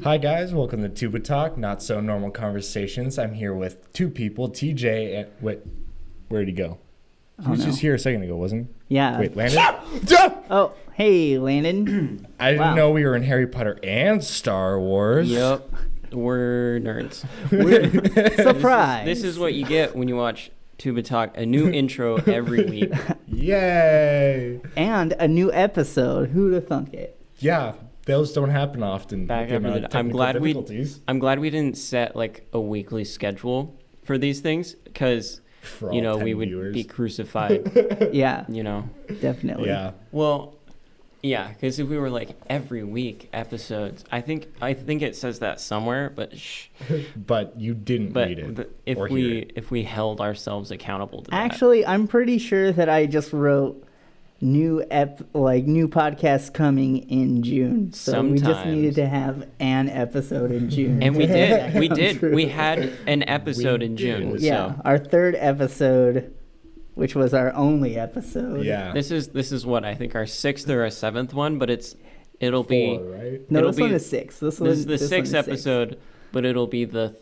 Hi guys, welcome to Tuba Talk, not so normal conversations. I'm here with two people, TJ and wait, where'd he go? He was just here a second ago, wasn't he? Yeah. Wait, Landon? Oh, hey, Landon. I didn't know we were in Harry Potter and Star Wars. Yep. We're nerds. Surprise. This is what you get when you watch Tuba Talk, a new intro every week. Yay! And a new episode. Who'd have thunk it? Yeah, those don't happen often. Back with the after amount of the, I'm difficulties. glad we didn't set like a weekly schedule for these things because For you all know 10 we would viewers. be crucified. Yeah, You know. definitely. Yeah. Well, yeah, because if we were like every week episodes, I think it says that somewhere, but But you didn't but read it. if or hear it. we held ourselves accountable to that. Actually, I'm pretty sure that I just wrote new podcasts coming in June. So we just Sometimes. needed to have an episode in June. And we to did. make that We come did. true. We had an episode in June. did. Yeah, So our third episode, which was our only episode. Yeah. this is what I think our sixth or our seventh one, but it'll be Four, right? No, It'll this one be- is six. This this is the one sixth is episode, but it'll be the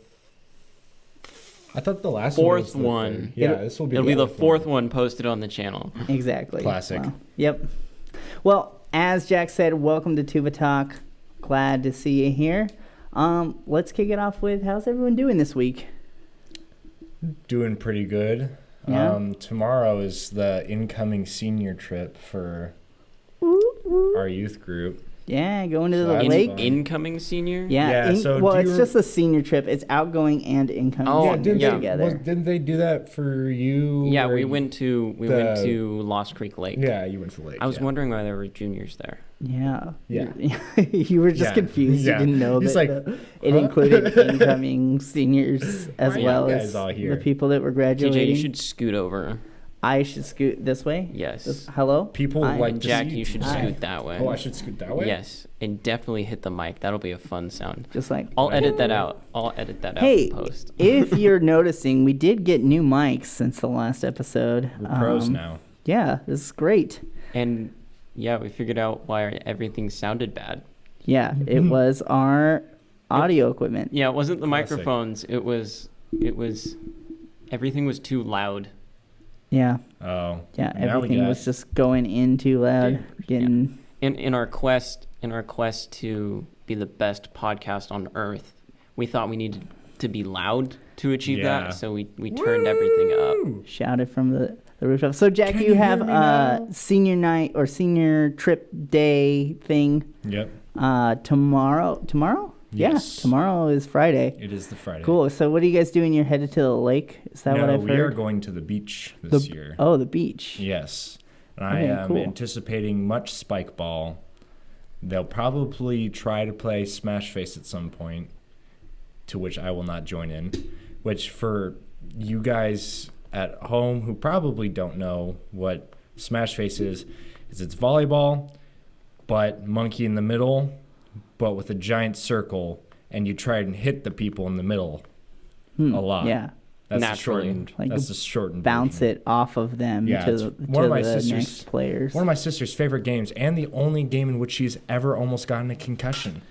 I thought the last fourth one was the one. third. Yeah, It'll- this will be it'll be the fourth one posted on the channel. Exactly. Classic. Wow. Yep. Well, as Jack said, welcome to Tuba Talk. Glad to see you here. Let's kick it off with how's everyone doing this week? Doing pretty good. Yeah? Tomorrow is the incoming senior trip for our youth group. Yeah, going to So the that's lake. fun. Incoming senior. Yeah. Yeah, so well, do it's you- just a senior trip. It's outgoing and incoming Oh, seniors yeah. together. Didn't they do that for you? Yeah, or we you- went to Lost Creek Lake. Yeah, you went to the lake. I was yeah. wondering why there were juniors there. Yeah. Yeah. You were just Yeah. confused. Yeah. You didn't know He's that like, it huh? included incoming seniors as Why are well you guys as all here? the people that were graduating. TJ, you should scoot over. I should scoot this way? Yes. Hello? People Hi. like And to Jack, see- you should Hi. scoot that way. Oh, I should scoot that way. Yes, and definitely hit the mic. That'll be a fun sound. Just like I'll edit that out. I'll edit that Hey, out in post. if you're noticing, we did get new mics since the last episode. We're pros now. Yeah, this is great. And yeah, we figured out why everything sounded bad. Yeah, it was our audio equipment. Yeah, it wasn't the Classic. microphones. It was everything was too loud. Yeah, Oh. yeah, Now we everything got- was just going in too loud. Getting In our quest to be the best podcast on earth, we thought we needed to be loud to achieve Yeah. that. So we turned everything up. Woo! shouted from the rooftop. So, Jack, Can you you have hear me a now? senior night or senior trip day thing Yep. tomorrow. Tomorrow? Yes. Yeah, tomorrow is Friday. It is the Friday. Cool. So, what are you guys doing? You're headed to the lake? Is that no, what I've we heard? are going to the beach this year. Oh, the beach. Yes. And I Okay, am cool. anticipating much spike ball. They'll probably try to play Smash Face at some point, to which I will not join in. Which, for you guys at home who probably don't know what Smash Face is it's volleyball, but monkey in the middle, but with a giant circle, and you try and hit the people in the middle a lot. Yeah. That's Naturally. the shortened. Like That's the shortened. Bounce version. it off of them Yeah, to it's the, one of my the sister's- next players. One of my sister's favorite games, and the only game in which she's ever almost gotten a concussion.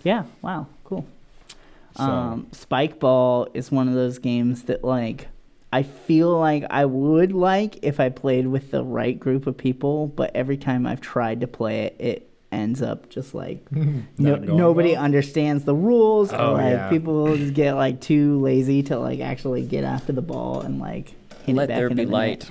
Yeah. Wow. Cool. So, Spike ball is one of those games that like I feel like I would like if I played with the right group of people, but every time I've tried to play it, it ends up just like not going nobody well? understands the rules, or Oh, like yeah. people just get like too lazy to like actually get after the ball and like hit Let it back there into be the light.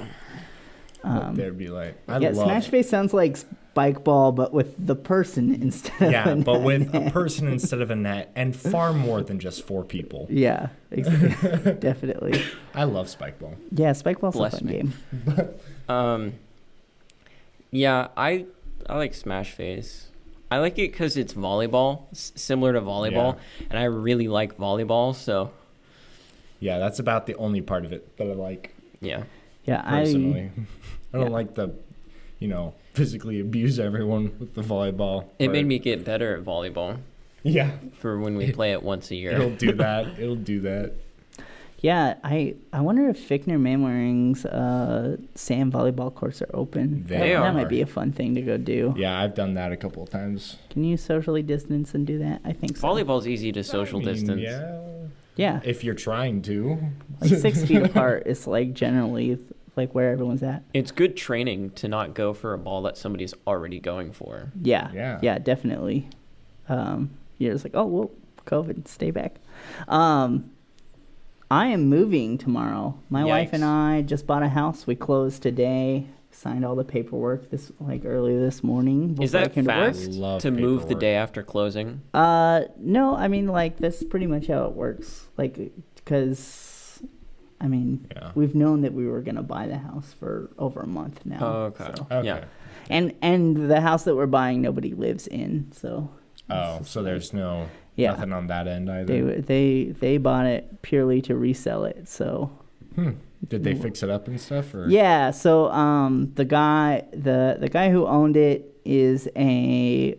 net. there'd be like, I Yeah, love. Smash Face sounds like spike ball, but with the person instead of Yeah, a but net. with a person instead of a net, and far more than just 4 people. Yeah, exactly. Definitely. I love spike ball. Yeah, spike ball's a Bless fun me. game. Yeah, I like Smash Face. I like it because it's volleyball, similar to volleyball, and I really like volleyball. So Yeah, that's about the only part of it that I like yeah, Yeah, personally. I don't yeah. like the, physically abuse everyone with the volleyball. it but- made me get better at volleyball Yeah, for when we play it once a year. it'll do that. It'll do that. Yeah, I wonder if Fickner Manwaring's sand volleyball courts are open. They That are. might be a fun thing to go do. Yeah, I've done that a couple of times. Can you socially distance and do that? I think so. Volleyball's easy to social distance. Yeah. Yeah. If you're trying to. Like 6 feet apart is like generally like where everyone's at. It's good training to not go for a ball that somebody's already going for. Yeah. Yeah, definitely. You're just like, oh, well, COVID, stay back. I am moving tomorrow. My wife and I just bought a house. We closed today. Signed all the paperwork early this morning. Is before I that came to work. fast to move the day after closing? No, I mean, like, that's pretty much how it works. Like, because, I mean, we've known that we were going to buy the house for over a month now. Oh, okay. So. Okay. Yeah. And the house that we're buying, nobody lives in, so. Oh, so there's nothing on that end either. They bought it purely to resell it, so. Did they fix it up and stuff? Or? Yeah, so the guy who owned it is a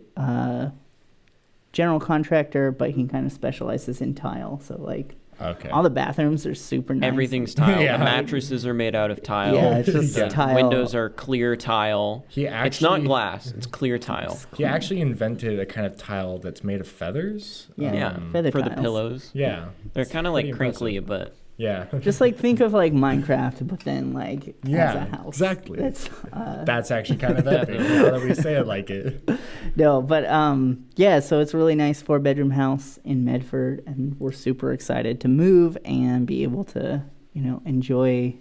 general contractor, but he kind of specializes in tile. So like all the bathrooms are super nice. Everything's tile. The mattresses are made out of tile. Yeah, it's just tile. Windows are clear tile. It's not glass. It's clear tile. He actually invented a kind of tile that's made of feathers. Yeah, feather for tiles. the pillows. Yeah. They're kind of like crinkly, but yeah. Just like think of like Minecraft, but then like as a house. Exactly. That's actually kind of epic. Now that we say it like it. No, but yeah, so it's a really nice 4-bedroom house in Medford, and we're super excited to move and be able to, enjoy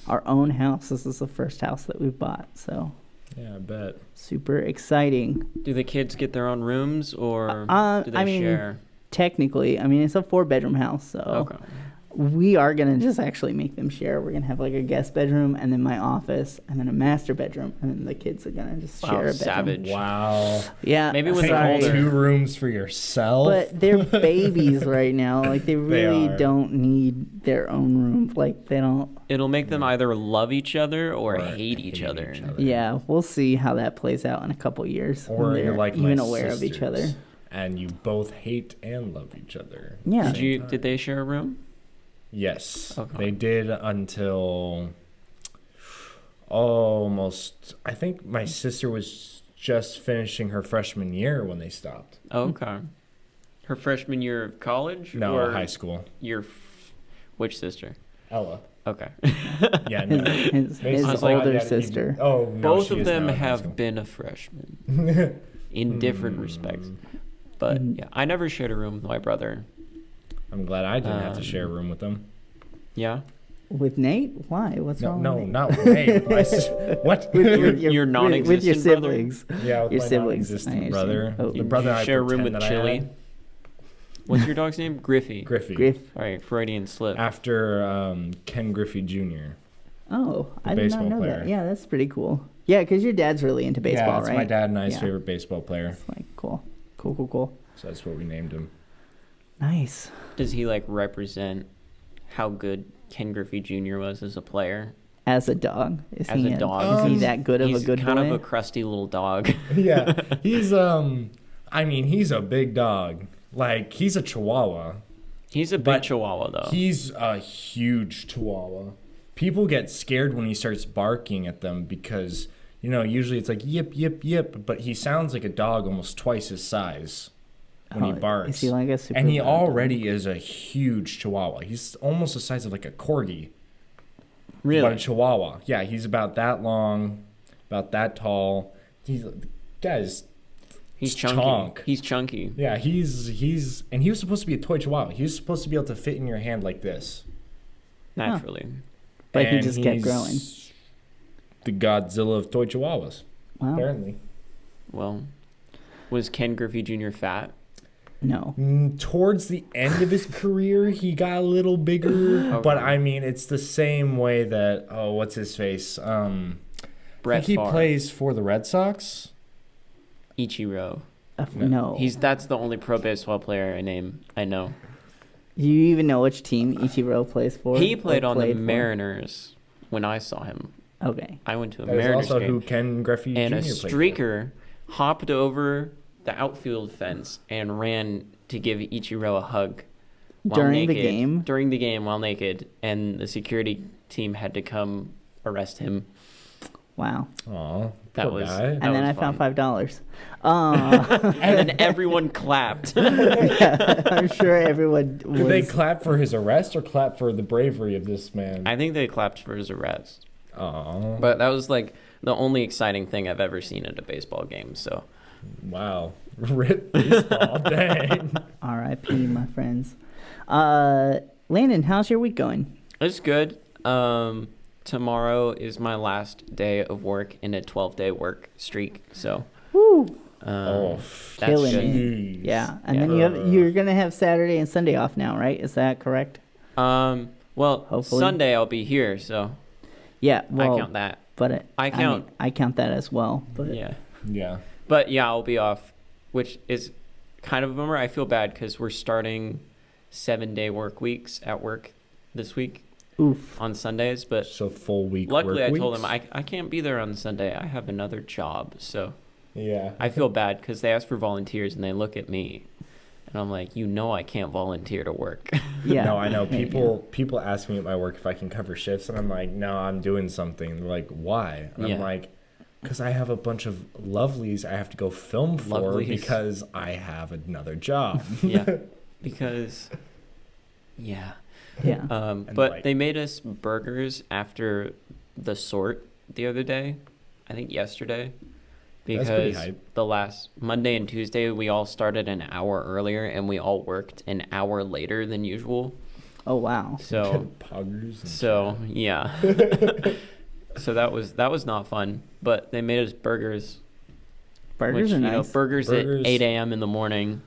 our own house. This is the first house that we've bought, so yeah, I bet. super exciting. Do the kids get their own rooms or do they share? Technically, it's a 4-bedroom house, so Okay. we are going to just actually make them share. We're going to have like a guest bedroom and then my office and then a master bedroom, and then the kids are going to just share a bedroom. Savage. Wow. Yeah. Maybe when Take they're older. 2 rooms for yourself. But they're babies right now. Like they really are. don't need their own room. Like they don't. It'll make them either love each other or hate each other. Yeah, we'll see how that plays out in a couple years. Or when you're they're like even my aware of each other. sisters, and you both hate and love each other. Yeah. Did they share a room? Yes. Okay. They did until almost, I think my sister was just finishing her freshman year when they stopped. Oh, okay. Her freshman year of college? No, or high school. Which sister? Ella. Okay. Yeah, no. His Basically, older yeah, sister. Oh, no, Both she of is them now in high have school. been a freshman in different respects. But yeah, I never shared a room with my brother. I'm glad I didn't have to share a room with them. Yeah? With Nate? Why? What's wrong with Nate? not with me. What? Your non-existent with your brother? siblings. Yeah, with Your my siblings. non-existent I brother. understand. Oh. The brother I share a room pretend with that I Chili? had. What's your dog's name? Griffey. Griffey. All right, Freudian slip. After Ken Griffey Jr. Oh, I did not baseball know player. that. Yeah, that's pretty cool. Yeah, because your dad's really into baseball, yeah, it's right? my dad and I's Yeah. favorite baseball player. It's like cool. Cool. So that's what we named him. Nice. Does he represent how good Ken Griffey Jr. was as a player? As a dog, is As he a dog. Is he that good of a He's good kind boy? of a crusty little dog. Yeah, he's he's a big dog. Like, he's a Chihuahua. He's a big But chihuahua, though. He's a huge Chihuahua. People get scared when he starts barking at them because, usually it's like yip, yip, yip, but he sounds like a dog almost twice his size when he barks. Is he like a super And he dog? already is a huge Chihuahua. He's almost the size of like a corgi. Really? But a Chihuahua. Yeah, he's about that long, about that tall. He's chunky. chonk. He's chunky. Yeah, he's and he was supposed to be a toy Chihuahua. He was supposed to be able to fit in your hand like this. Naturally. But he And just kept he's growing. The Godzilla of toy Chihuahuas, Wow. apparently. Well, was Ken Griffey Jr. fat? No. Towards the end of his career, he got a little bigger. Okay. But it's the same way that what's his face? I Brett think he Favre. plays for the Red Sox. Ichiro. No. That's the only pro baseball player I know. You even know which team Ichiro plays for? He Or played on the for? Mariners when I saw him. Okay. I went to a That is Mariners also game. who Ken Griffey And Jr. a played for. streaker hopped over the outfield fence and ran to give Ichiro a hug. while During the naked. game? During the game while naked, and the security team had to come arrest him. Wow. Aw, That poor was- guy. And then I fun. found $5. And then everyone clapped. Yeah, I'm sure everyone was. Did they clap for his arrest or clap for the bravery of this man? I think they clapped for his arrest. Aw, But that was like the only exciting thing I've ever seen at a baseball game. So wow. Rip baseball, dang. R.I.P. my friends. Landon, how's your week going? it's good. Tomorrow is my last day of work in a 12-day work streak. So Woo. Oh, that's killing good. it. jeez. Yeah, and Yeah. then you're gonna have Saturday and Sunday off now, right? Is that correct? Well, Hopefully. Sunday I'll be here, so Yeah. Well, I count that. But I count. I count that as well. But Yeah. Yeah. But yeah, I'll be off, which is kind of a bummer. I feel bad because we're starting 7-day work weeks at work this week oof. on Sundays. But So full week luckily, work I told weeks? them I can't be there on Sunday. I have another job. So Yeah. I feel bad because they ask for volunteers and they look at me. And I'm like, I can't volunteer to work. Yeah. No, I know. Yeah, People ask me at my work if I can cover shifts, and I'm like, no, I'm doing something. They're like, why? And Yeah. I'm like, because I have a bunch of lovelies I have to go film for Lovelies. because I have another job. Yeah. Because, yeah. Yeah. But like- they made us burgers after the sort the other day. I think yesterday. That's pretty Because hype. the last Monday and Tuesday, we all started an hour earlier and we all worked an hour later than usual. Oh wow. So, Poggers and so yeah. So that was not fun. But they made us burgers. Burgers which, are you know, nice. burgers Burgers- at 8 a.m. in the morning.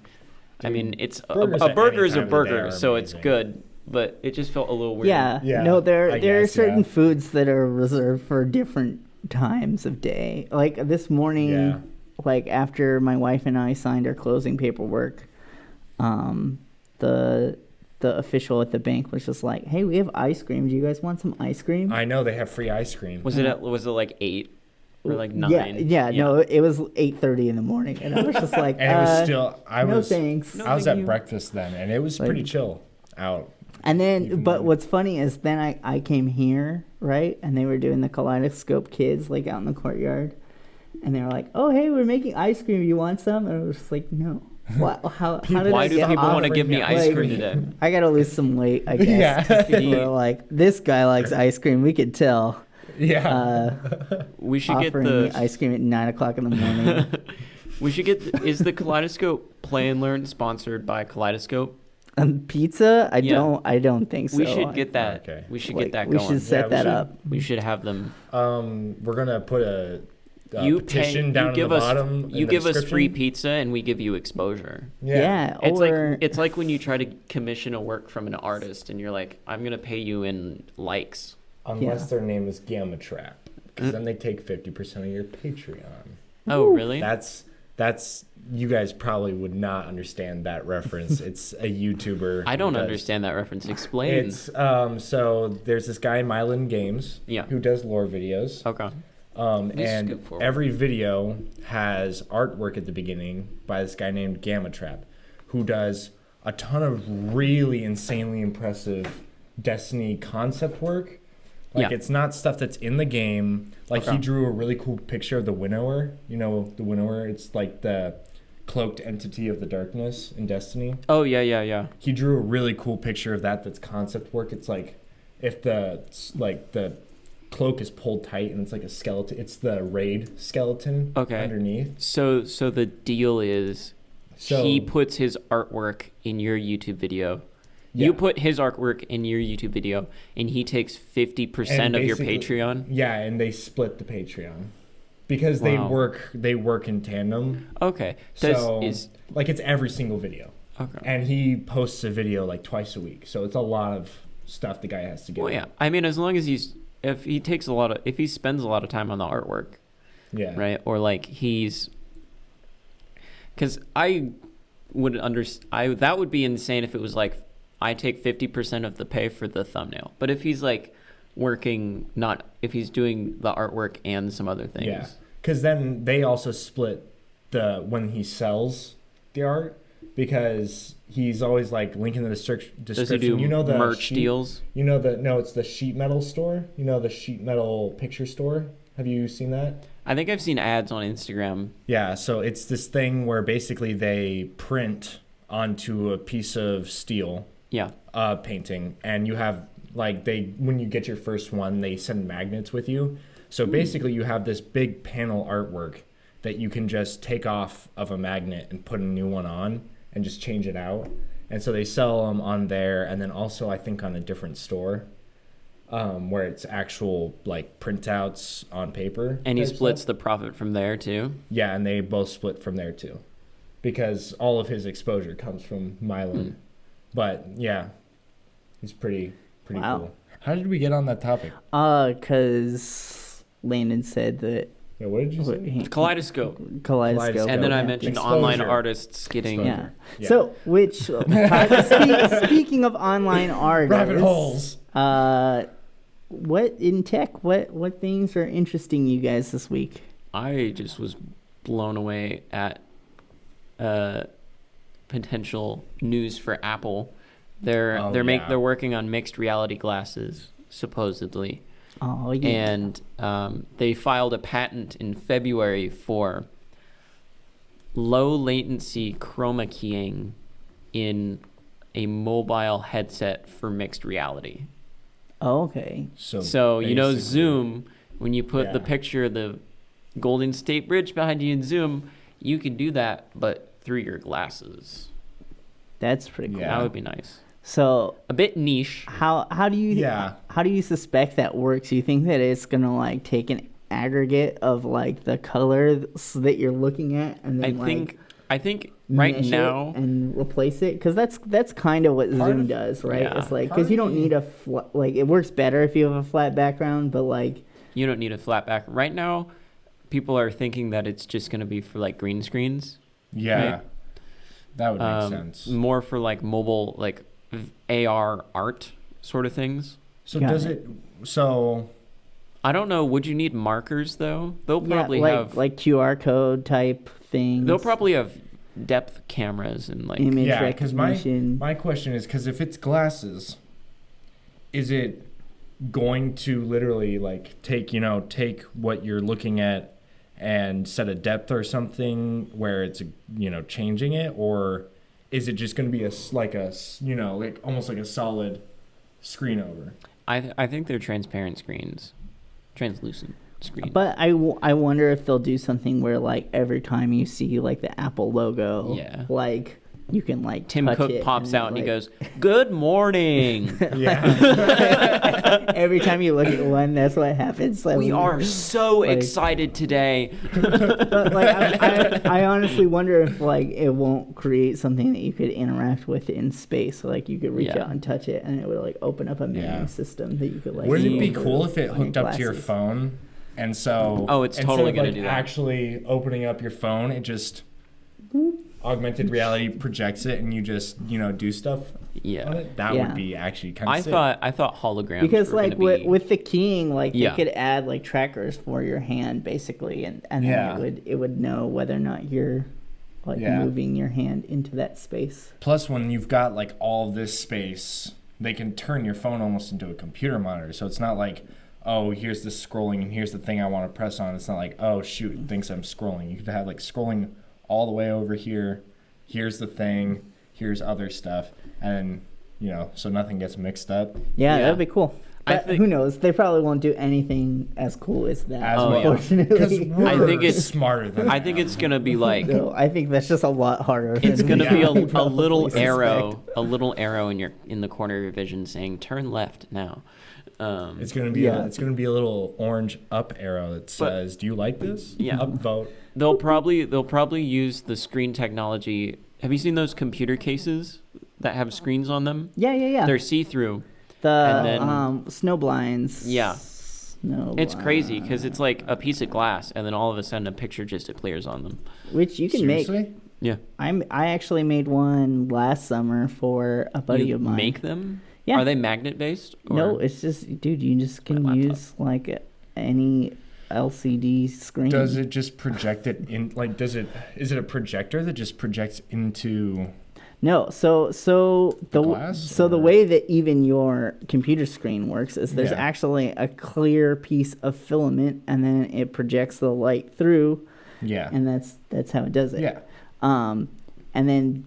I Dude, mean, it's burgers a at burger any is a time of the day burger, are so it's amazing. good. But it just felt a little weird. Yeah. Yeah, No, there I are guess, certain yeah. foods that are reserved for different times of day. Like this morning, Yeah. like after my wife and I signed our closing paperwork, the official at the bank was just like, "Hey, we have ice cream. Do you guys want some ice cream?" I know they have free ice cream. Was it like 8 or like 9? Yeah, no, it was 8:30 in the morning, and I was just like, And it was still, no thanks. No, I was thank at you. breakfast then, and it was Like- pretty chill out. And then, Even but then. what's funny is then I came here, right? And they were doing the Kaleidoscope Kids, like out in the courtyard. And they were like, oh, hey, we're making ice cream. You want some? And I was just like, no. What? How did Why I do get people want to offered- give me ice like, cream today? I got to lose some weight, I guess. Yeah. 'cause people are like, this guy likes ice cream. We could tell. Yeah. We should get Offering me the ice cream at 9 o'clock in the morning. we should get is the Kaleidoscope Play and Learn sponsored by Kaleidoscope? Pizza? Yeah. I don't think so. We should get that. Okay. We should Like, get that we going. should set we that should. up. We should have them. We're gonna put a You petition pay. down You at give the us. bottom. You in the give us free description. pizza, and we give you exposure. Yeah. It's or, like it's like when you try to commission a work from an artist, and you're like, I'm gonna pay you in likes. Unless Yeah. their name is Gamma Trap, because then they take 50% of your Patreon. Oh, Woo. really? That's you guys probably would not understand that reference. It's a YouTuber. I don't who does- understand that reference. Explain. It's so there's this guy Mylan Games Yeah. who does lore videos. Okay. Me And scoot forward. every video has artwork at the beginning by this guy named Gamma Trap, who does a ton of really insanely impressive Destiny concept work. Like Yeah. it's not stuff that's in the game. Like Okay. he drew a really cool picture of the Winnower. You know the Winnower? It's like the cloaked entity of the darkness in Destiny. Oh yeah. He drew a really cool picture of that that's concept work. It's like if the cloak is pulled tight and it's like a skeleton. It's the raid skeleton Okay. underneath. So the deal is So he puts his artwork in your YouTube video. Yeah. You put his artwork in your YouTube video, and he takes 50% And of your basically- Patreon. Yeah, and they split the Patreon because Wow. they work in tandem. Okay. Like it's every single video. Okay. And he posts a video like twice a week. So it's a lot of stuff the guy has to get. Well, yeah. I mean, as long as if he spends a lot of time on the artwork, Yeah. right? Or like because I would that would be insane if it was like I take 50% of the pay for the thumbnail. But if he's like if he's doing the artwork and some other things. Yeah. Because then they also split when he sells the art. because he's always like linking the description. Does he do the merch deals? No, it's the sheet metal store. The sheet metal picture store. Have you seen that? I think I've seen ads on Instagram. Yeah, so it's this thing where basically they print onto a piece of steel. Yeah. Painting, and you have when you get your first one, they send magnets with you. So basically, you have this big panel artwork that you can just take off of a magnet and put a new one on and just change it out. And so they sell them on there, and then also I think on a different store where it's actual like printouts on paper. And he splits stuff. the profit from there too. Yeah, and they both split from there too, because all of his exposure comes from Mylan. But yeah, he's pretty Wow. cool. How did we get on that topic? Because Landon said that. Yeah, what did you say? Kaleidoscope. Kaleidoscope. And then I yeah. mentioned Exposure. online artists getting... Exposure. Yeah. Yeah. So, speaking of online artists, Rabbit holes. What in tech? What things are interesting you guys this week? I just was blown away at potential news for Apple. They're working on mixed reality glasses, supposedly. Oh yeah. And they filed a patent in February for low latency chroma keying in a mobile headset for mixed reality. Oh, okay. So basically- Zoom, when you put the Yeah. picture of the Golden State Bridge behind you in Zoom, you can do that, but through your glasses. That's pretty cool. Yeah. That would be nice. So A bit niche. how do you how do you suspect that works? You think that it's gonna like take an aggregate of like the colors that you're looking at and then I think right mesh it now, and replace it, because that's kind of what Zoom does, right? Yeah. It's like because you don't need like it works better if you have a flat background, but like you don't need a flat back. Right now, people are thinking that it's just going to be for like green screens. Yeah, Right? that would make sense. More for like mobile, like AR art sort of things. So Got does it. it? So I don't know. Would you need markers though? They'll probably have like QR code type things. They'll probably have depth cameras and like image yeah, because recognition. my question is, because if it's glasses, is it going to literally like take what you're looking at and set a depth or something where it's changing it, or is it just going to be like almost like a solid screen over? I think they're transparent screens, translucent screens. But I wonder if they'll do something where like every time you see like the Apple logo, Yeah. like you can like Tim touch Cook it pops out and he like- goes, "Good morning." Yeah. Every time you look at one, that's what happens. Like, We are so Like- excited today. But like, I honestly wonder if like it won't create something that you could interact with in space. So, like you could reach Yeah. out and touch it, and it would like open up a menu Yeah. system that you could like. Wouldn't it be use cool if it on your hooked up to your glasses. phone? And so, Oh, it's instead totally of, gonna like, do that. Actually opening up your phone, it just augmented reality projects it, and you just do stuff on Yeah. it. That Yeah. would be actually kind of I sick. thought holograms Because were like gonna be... with the keying, like Yeah. they could add like trackers for your hand basically, and then Yeah. it would know whether or not you're like Yeah. moving your hand into that space. Plus, when you've got like all this space, they can turn your phone almost into a computer monitor. So it's not like, oh, here's the scrolling and here's the thing I want to press on. It's not like, oh shoot, it thinks I'm scrolling. You could have like scrolling all the way over here. Here's the thing. Here's other stuff, and so nothing gets mixed up. Yeah, Yeah. that'd be cool. I But think- who knows? They probably won't do anything as cool as that. As Oh, well, yeah. unfortunately. because we're I think it's- smarter than I think them. it's gonna be like So I think that's just a lot harder. it's than gonna be Yeah. a we probably little suspect. arrow in the corner of your vision saying turn left now. It's gonna be Yeah. it's gonna be a little orange up arrow that says, "Do you like this? Yeah. Up vote." They'll probably use the screen technology. Have you seen those computer cases that have screens on them? Yeah. They're see-through. The and then- snow blinds. Yeah. Snow It's crazy blinds. because it's like a piece of glass, and then all of a sudden a picture just appears on them. Which you can make. Seriously? Yeah. I actually made one last summer for a buddy You of mine. make them? Yeah. Are they magnet based? No, it's just, dude, you just can My laptop. use like any LCD screen. Does it just project it in? Like, is it a projector that just projects into? No, so glass, the or- way that even your computer screen works is there's Yeah. actually a clear piece of filament, and then it projects the light through, Yeah. and that's how it does it. Yeah. And then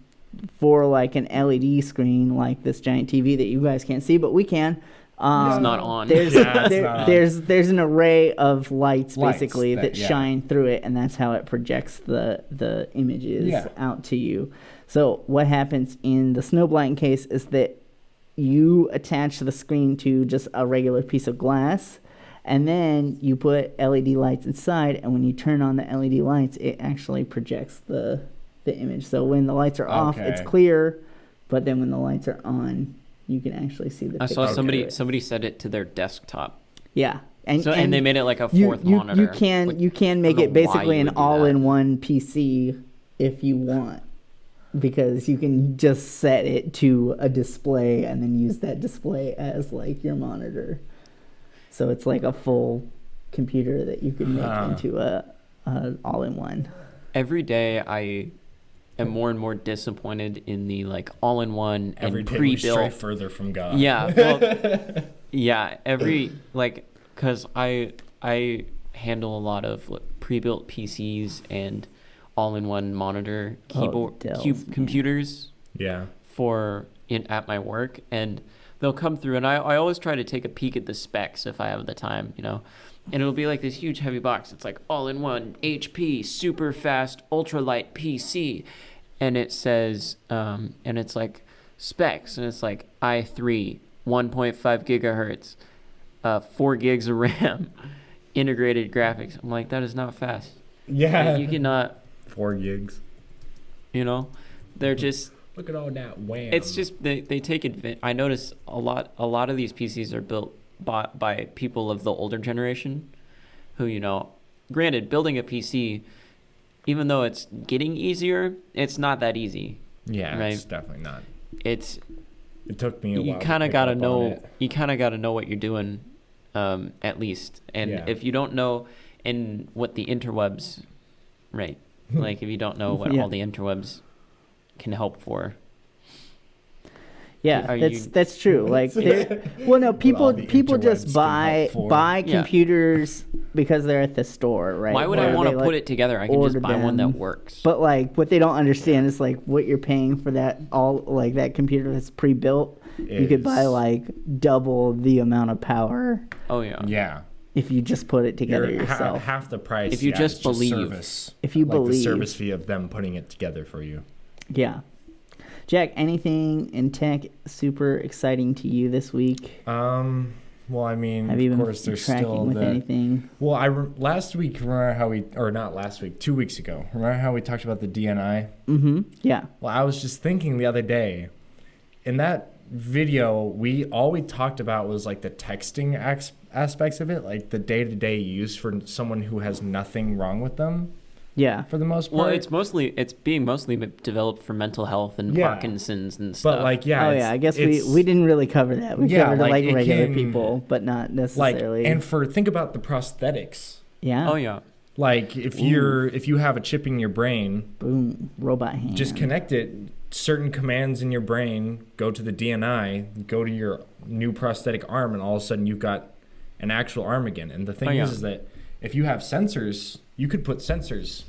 for like an LED screen, like this giant TV that you guys can't see, but we can. It's not on. There's Yeah, it's not on. there's an array of lights Lights basically that yeah. shine through it, and that's how it projects the images Yeah. out to you. So what happens in the Snowblind case is that you attach the screen to just a regular piece of glass, and then you put LED lights inside, and when you turn on the LED lights, it actually projects the image. So when the lights are off, it's Okay. clear, but then when the lights are on, you can actually see the I saw picture. somebody set it to their desktop. Yeah. And they made it like a you, fourth you, monitor. You can Like, you can make I it don't know why basically you an would do that. all-in-one PC if you want, because you can just set it to a display and then use that display as like your monitor. So it's like a full computer that you can make into a all-in-one. Every day I am more and more disappointed in the like all-in-one Every and day we stray pre-built. further from God. Yeah, well, yeah. Because I handle a lot of like, pre-built PCs and all-in-one monitor keyboard Dells, man. computers Yeah. at my work, and they'll come through, and I always try to take a peek at the specs if I have the time, and it'll be like this huge heavy box. It's like all-in-one HP super fast ultralight PC, and it says and it's like specs, and it's like i3 1.5 gigahertz 4 gigs of RAM, integrated graphics. I'm like, that is not fast. Yeah. You cannot, 4 gigs. they're just, Look at all that wham. it's just they take advantage. I notice a lot of these PCs are built by people of the older generation who, granted, building a PC, even though it's getting easier, it's not that easy. Yeah, right? it's definitely not. It took me a while. you kind of pick got to up on know it. you kind of got to know what you're doing, at least. And Yeah. if you don't know and what the interwebs, right? Like if you don't know what Yeah. all the interwebs can help for. Yeah, Are that's true. Like, well, no, people the people interwebs just can buy help for. buy Yeah. computers because they're at the store, right? Why would I Where want they, to like, put it together? I can just order buy one that them. works. But like, what they don't understand is like what you're paying for that computer that's pre-built. You could buy Is- like double the amount of power Oh yeah. Yeah. if you just put it together You're yourself. half the price. If you yeah, just it's believe. service. If you like believe. the service fee of them putting it together for you. Yeah. Jack, anything in tech super exciting to you this week? Well, I mean, Have you of been course, there's tracking still with the. anything? Well, last week, remember how not last week, 2 weeks ago, remember how we talked about the DNI? Mm-hmm. Yeah. Well, I was just thinking the other day, in that video, all we talked about was like the texting aspects of it, like the day-to-day use for someone who has nothing wrong with them, Yeah. for the most part. Well, it's being mostly developed for mental health and Yeah. Parkinson's and stuff. But like, yeah. Oh it's- yeah, I guess it's- we didn't really cover that. We Yeah, covered like, like it regular can- people, but not like, necessarily. and think about the prosthetics. yeah. Oh yeah. Like if you have a chip in your brain, Boom. Robot hand. just connect it. Certain commands in your brain go to the DNI, go to your new prosthetic arm, and all of a sudden you've got an actual arm again. And the thing is that if you have sensors, you could put sensors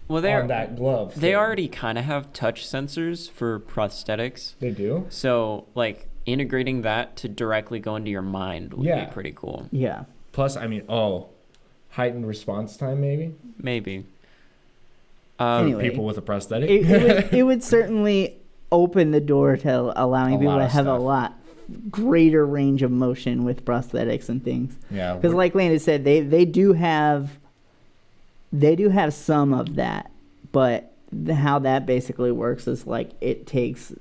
Well, on that glove. they thing. already kind of have touch sensors for prosthetics. They do? So like integrating that to directly go into your mind would be pretty cool. Yeah. Plus, I mean, heightened response time maybe? Maybe. Anyway. People with a prosthetic? It would certainly open the door to allowing A people lot to of have a stuff. lot greater range of motion with prosthetics and things. Yeah. Because like Landon said, they do have some of that, but how that basically works is like it takes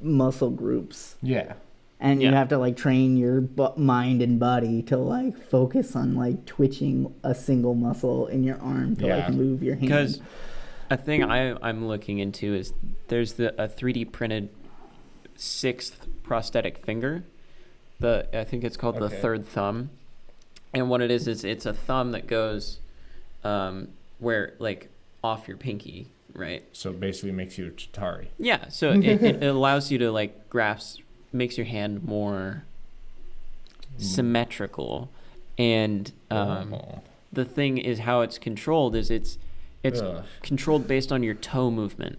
muscle groups, Yeah. and you Yeah. have to like train your mind and body to like focus on like twitching a single muscle in your arm to like Yeah. move your hand. Because a thing I'm looking into is there's a 3D printed 6th prosthetic finger. I think it's called the Okay. third thumb. And what it is it's a thumb that goes where like off your pinky, right? So it basically makes you a Chitauri. Yeah, so it allows you to like grasp, makes your hand more symmetrical. And the thing is how it's controlled is it's controlled based on your toe movement,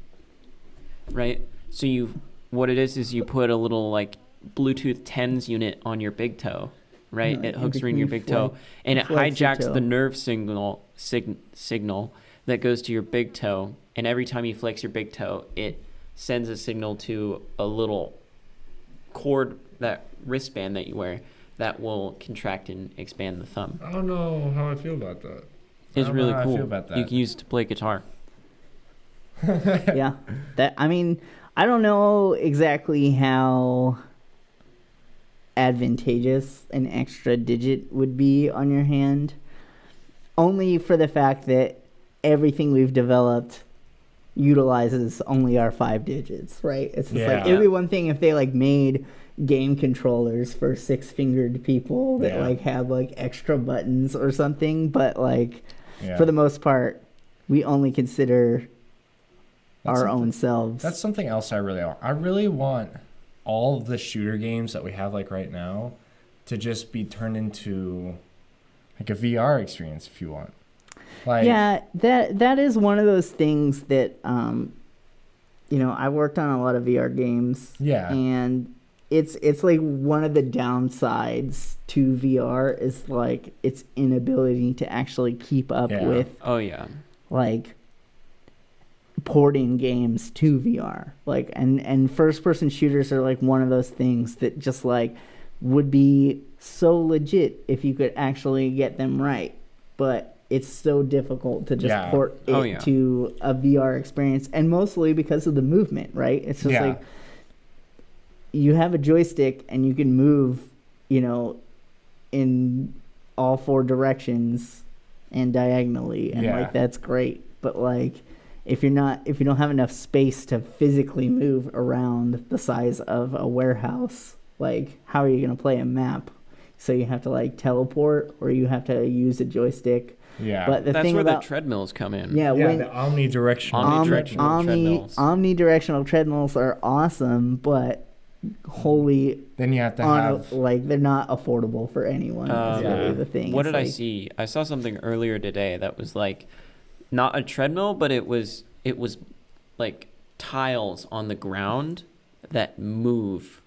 right? So what it is you put a little like Bluetooth TENS unit on your big toe, right? It hooks around your big toe, and it hijacks the nerve signal that goes to your big toe, and every time you flex your big toe, it sends a signal to a little cord, that wristband that you wear, that will contract and expand the thumb. I don't know how I feel about that. It's really cool. I feel about that. You can use it to play guitar. Yeah, I mean, I don't know exactly how advantageous an extra digit would be on your hand, only for the fact that everything we've developed utilizes only our 5 digits, right? It's just like, it'd be one thing if they like made game controllers for 6-fingered people that like have like extra buttons or something, but like for the most part we only consider our own selves. That's something else I really want all of the shooter games that we have like right now to just be turned into like a VR experience if you want. Like, yeah, that is one of those things that I worked on a lot of VR games. Yeah. And it's like one of the downsides to VR is like its inability to actually keep up with like porting games to VR. Like and first person shooters are like one of those things that just like would be so legit if you could actually get them right. But it's so difficult to just port it to a VR experience, and mostly because of the movement, right? It's just like you have a joystick and you can move, in all 4 directions and diagonally, and like that's great. But like if you don't have enough space to physically move around the size of a warehouse, like how are you going to play a map? So you have to like teleport, or you have to use a joystick. Yeah, but that's where the treadmills come in. Yeah, the omnidirectional treadmills. Omnidirectional treadmills are awesome, but then you have to have like they're not affordable for anyone. Is really the thing. What did I see? I saw something earlier today that was like not a treadmill, but it was like tiles on the ground that move.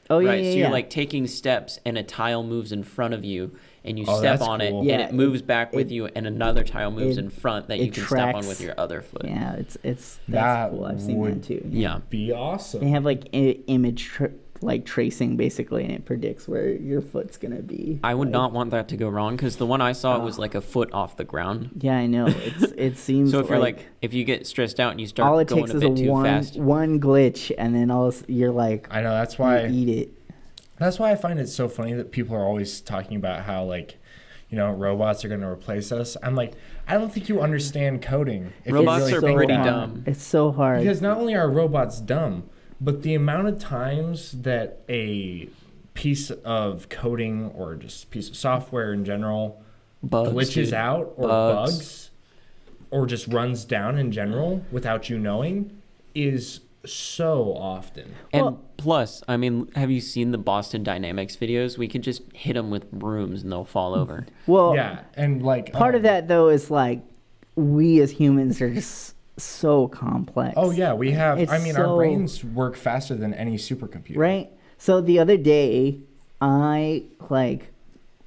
Oh yeah, right. So you're like taking steps, and a tile moves in front of you, and you step on it, and it moves back with you, and another tile moves in front that you can step on with your other foot. Yeah, that's cool. I've seen that too. Yeah, be awesome. They have like image like tracing basically, and it predicts where your foot's gonna be. I would not want that to go wrong, because the one I saw was like a foot off the ground. Yeah, I know. It seems. So if you're like, if you get stressed out and you start going a bit too fast, one glitch, and then you're like, I know, that's why you eat it. That's why I find it so funny that people are always talking about how like, robots are going to replace us. I'm like, I don't think you understand coding. Robots are pretty dumb. It's so hard. Because not only are robots dumb, but the amount of times that a piece of coding or just a piece of software in general glitches out or bugs or just runs down in general without you knowing is so often. And plus, I mean, have you seen the Boston Dynamics videos? We could just hit them with brooms and they'll fall over. Well, yeah, and like part of that though is like we as humans are just so complex. Oh yeah, we have. Our brains work faster than any supercomputer. Right. So the other day, I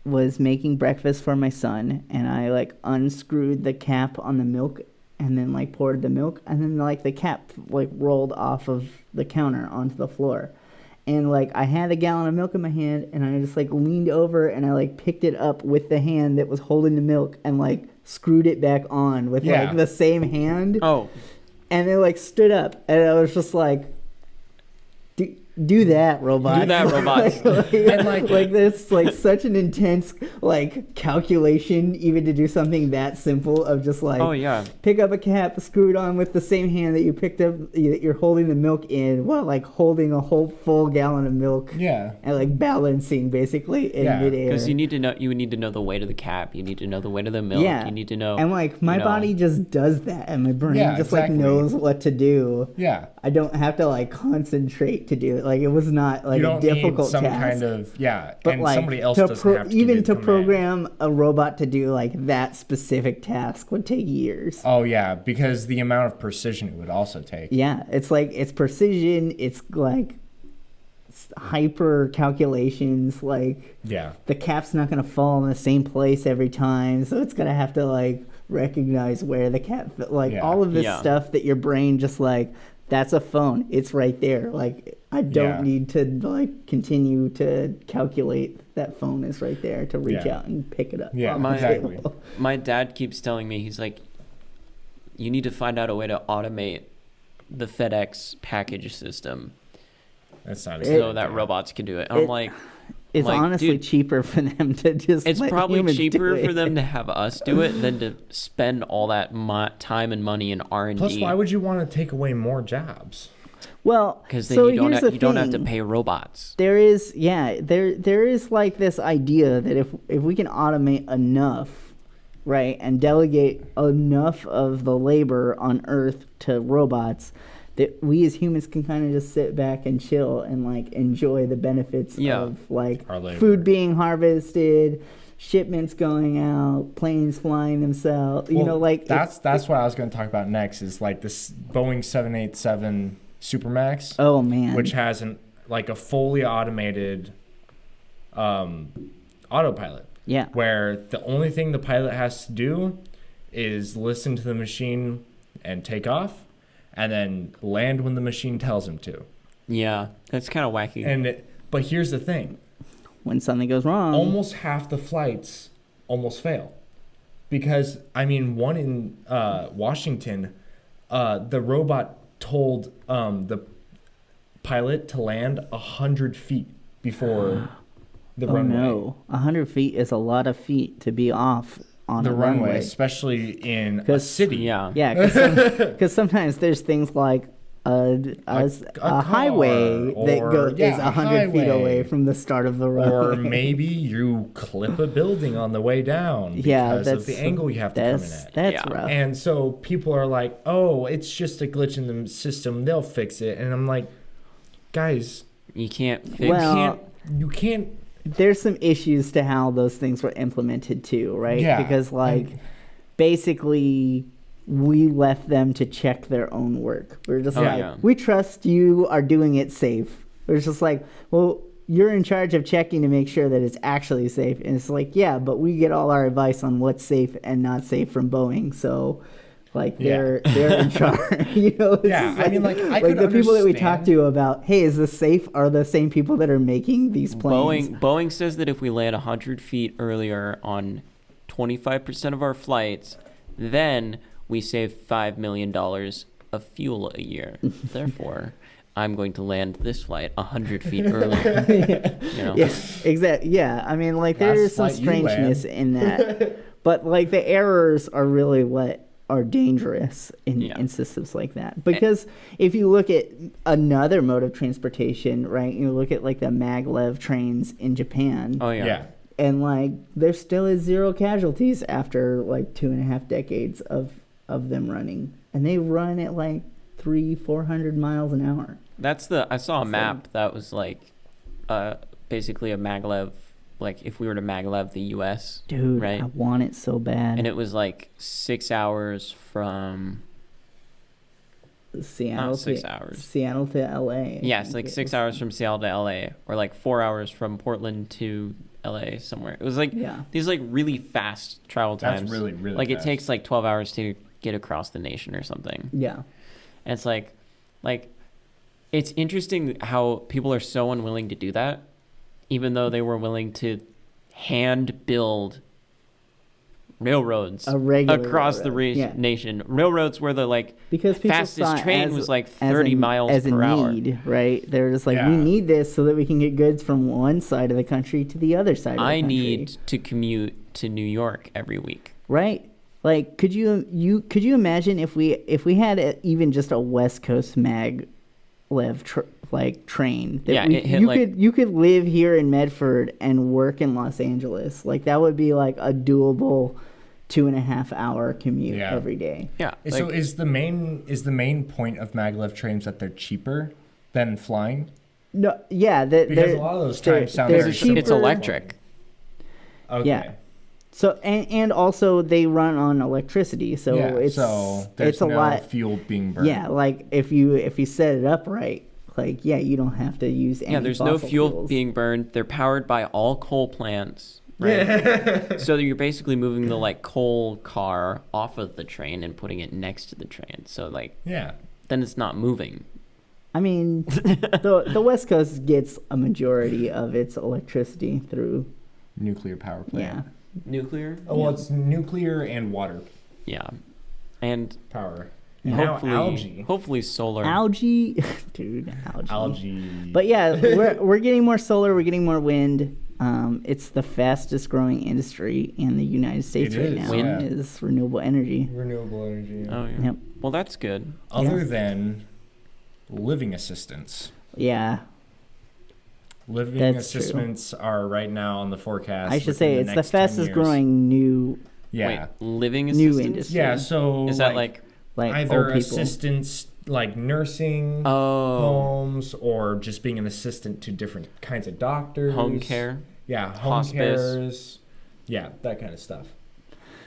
was making breakfast for my son, and I unscrewed the cap on the milk, and then poured the milk, and then the cap rolled off of the counter onto the floor, and I had a gallon of milk in my hand, and I just leaned over and I picked it up with the hand that was holding the milk and screwed it back on with the same hand. Oh, and it stood up, and I was just do that, robots. Do that, robots. And, like that's like such an intense like calculation, even to do something that simple of just like Oh yeah. pick up a cap, screw it on with the same hand that you picked up, that you're holding the milk in, while like holding a whole full gallon of milk. Yeah. And like balancing basically in Yeah, midair. Because you need to know the weight of the cap. You need to know the weight of the milk. Yeah. You need to know. And like my body just does that, and my brain Yeah, just exactly. like knows what to do. Yeah. I don't have to like concentrate to do it. Like it was not like You a don't difficult need some task. kind of But and like somebody else to doesn't have to even give to the command. program a robot to do like that specific task would take years. Oh yeah, because the amount of precision it would also take. Yeah, it's like it's precision. It's like hyper calculations. Like Yeah. the cap's not gonna fall in the same place every time, so it's gonna have to like recognize where the cap. Like Yeah. all of this Yeah. stuff that your brain just like. That's a phone. It's right there. Like I don't Yeah. need to like continue to calculate that phone is right there to reach Yeah. out and pick it up. Yeah, off the exactly. table. My dad keeps telling me, he's like, you need to find out a way to automate the FedEx package system That's not a so good that idea. robots can do it. And I'm It- like, It's like, honestly dude, cheaper for them to just. it's let probably humans cheaper do for it. them to have us do it than to spend all that time and money in R&D. Plus, why would you want to take away more jobs? Well, Because then so you don't here's have, the you don't have to thing. pay robots. There is, yeah, there is like this idea that if we can automate enough, right, and delegate enough of the labor on Earth to robots, that we as humans can kind of just sit back and chill and like enjoy the benefits Yeah. of like Our labor. food being harvested, shipments going out, planes flying themselves. You Well, know, like that's what I was going to talk about next. Is like this Boeing 787 Supermax, oh man, which has a fully automated autopilot, yeah, where the only thing the pilot has to do is listen to the machine and take off, and then land when the machine tells him to. Yeah, that's kind of wacky. But here's the thing: when something goes wrong, almost half the flights almost fail, because one in Washington, the robot told the pilot to land 100 feet before the runway. no, 100 feet is a lot of feet to be off on The a runway, especially in a 'Cause- city. Yeah. Yeah, because sometimes there's things like a highway that or- is yeah, a 100 feet highway. away from the start of the runway. Or maybe you clip a building on the way down because yeah, of the angle you have to come in at. That's Yeah. rough. And so people are like, oh, it's just a glitch in the system. They'll fix it. And I'm like, guys, You can't fix Well, you can't. There's some issues to how those things were implemented too, right? Yeah, Because like basically we left them to check their own work. We're just Oh, like, yeah. we trust you are doing it safe. We're just like, well, you're in charge of checking to make sure that it's actually safe. And it's like, yeah, but we get all our advice on what's safe and not safe from Boeing. So like they're in charge. You know, it's Yeah, just I mean, like, I could the people that we talk understand- to about, hey, is this safe, are the same people that are making these planes. Boeing says that if we land 100 feet earlier on 25% of our flights, then we save $5 million of fuel a year. Therefore, I'm going to land this flight 100 feet earlier. You know? Yeah, exactly. Yeah, I mean, like there Last is some flight you land. strangeness in that, but like the errors are really what are dangerous in systems like that. Because if you look at another mode of transportation, right? You look at like the maglev trains in Japan, Oh yeah. Yeah. and like there still is 0 casualties after like 2.5 decades of them running, and they run at like 300-400 miles an hour. I saw a map that was like basically a maglev, like if we were to maglev the US, Dude, right? I want it so bad. And it was like 6 hours from Seattle not 6 to hours. Seattle to LA. Yes, like 6 hours from Seattle to LA, or like 4 hours from Portland to LA somewhere. It was like these like really fast travel times. That's really, really like fast. it takes like 12 hours to get across the nation or something. Yeah. And it's like it's interesting how people are so unwilling to do that, even though they were willing to hand build railroads A regular across the railroad, yeah. nation. Railroads where the like because people saw fastest it train as- was like as 30 a- miles as per a hour. need, right? They're just like, Yeah. we need this so that we can get goods from one side of the country to the other side of the I country. need to commute to New York every week. Right? Like, could you imagine if we had even just a West Coast maglev train that Yeah, it hit, you could live here in Medford and work in Los Angeles. Like that would be like a doable 2.5 hour commute Yeah. every day. Yeah. So like- is the main point of maglev trains that they're cheaper than flying? No, yeah, Because a lot of those times sound they're very cheaper. it's electric. Okay. Yeah. So and also they run on electricity, so Yeah, it's so there's it's a no lot. fuel being burned. Yeah, like if you set it up right, like you don't have to use any Yeah, there's no fossil fuel fuels. being burned. They're powered by all coal plants, right? So you're basically moving the like coal car off of the train and putting it next to the train. So like Yeah. then it's not moving. I mean, the West Coast gets a majority of its electricity through Nuclear power plant. yeah. Nuclear? Oh, well, it's nuclear and water Yeah. And power. Yeah. Now hopefully algae. hopefully solar. Algae, dude, algae. Algae. But yeah, we're getting more solar, we're getting more wind. It's the fastest growing industry in the United States It right is, now yeah. is renewable energy. renewable energy. Oh yeah. Yep. Well, that's good. Other Yeah. than living assistance. Yeah, Living That's true. assistants are right now on the forecast. I should within say it's the next 10 fastest years. growing new Yeah. Wait, living New assistants? industry. Yeah, so Is that like either old people. assistants like nursing oh homes or just being an assistant to different kinds of doctors. home care? Yeah, home Hospice. cares. Yeah, that kind of stuff.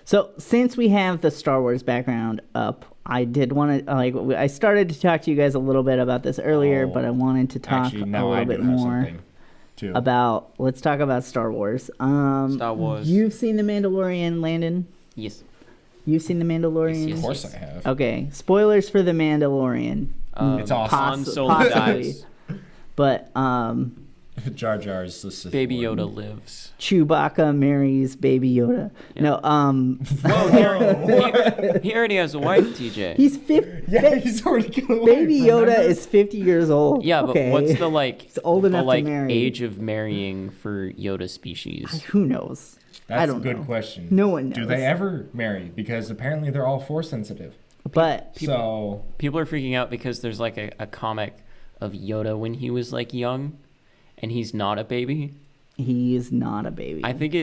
So since we have the Star Wars background up, I did want to I started to talk to you guys a little bit about this earlier, Oh, but I wanted to talk Actually, a now little I do bit have more something too. about. Let's talk about Star Wars. Star Wars. You've seen The Mandalorian, Landon? Yes. You've seen The Mandalorian? Yes, Of course I have. Okay, spoilers for The Mandalorian. It's awesome. Han Solo possibly. dies. But Jar Jar's the Sith Baby Lord. Yoda lives. Chewbacca marries Baby Yoda. Yeah. No, Whoa, he already has a wife, TJ. he's 50. Yeah, he's already gonna Baby Yoda is 50 years old. Yeah, but okay. what's the like He's old the enough to like marry. age of marrying for Yoda species? Who knows? That's I don't a good know. question. No one Do knows. they ever marry? Because apparently they're all force sensitive. But So People are freaking out because there's like a comic of Yoda when he was like young, and he's not a baby. he is not a baby. I think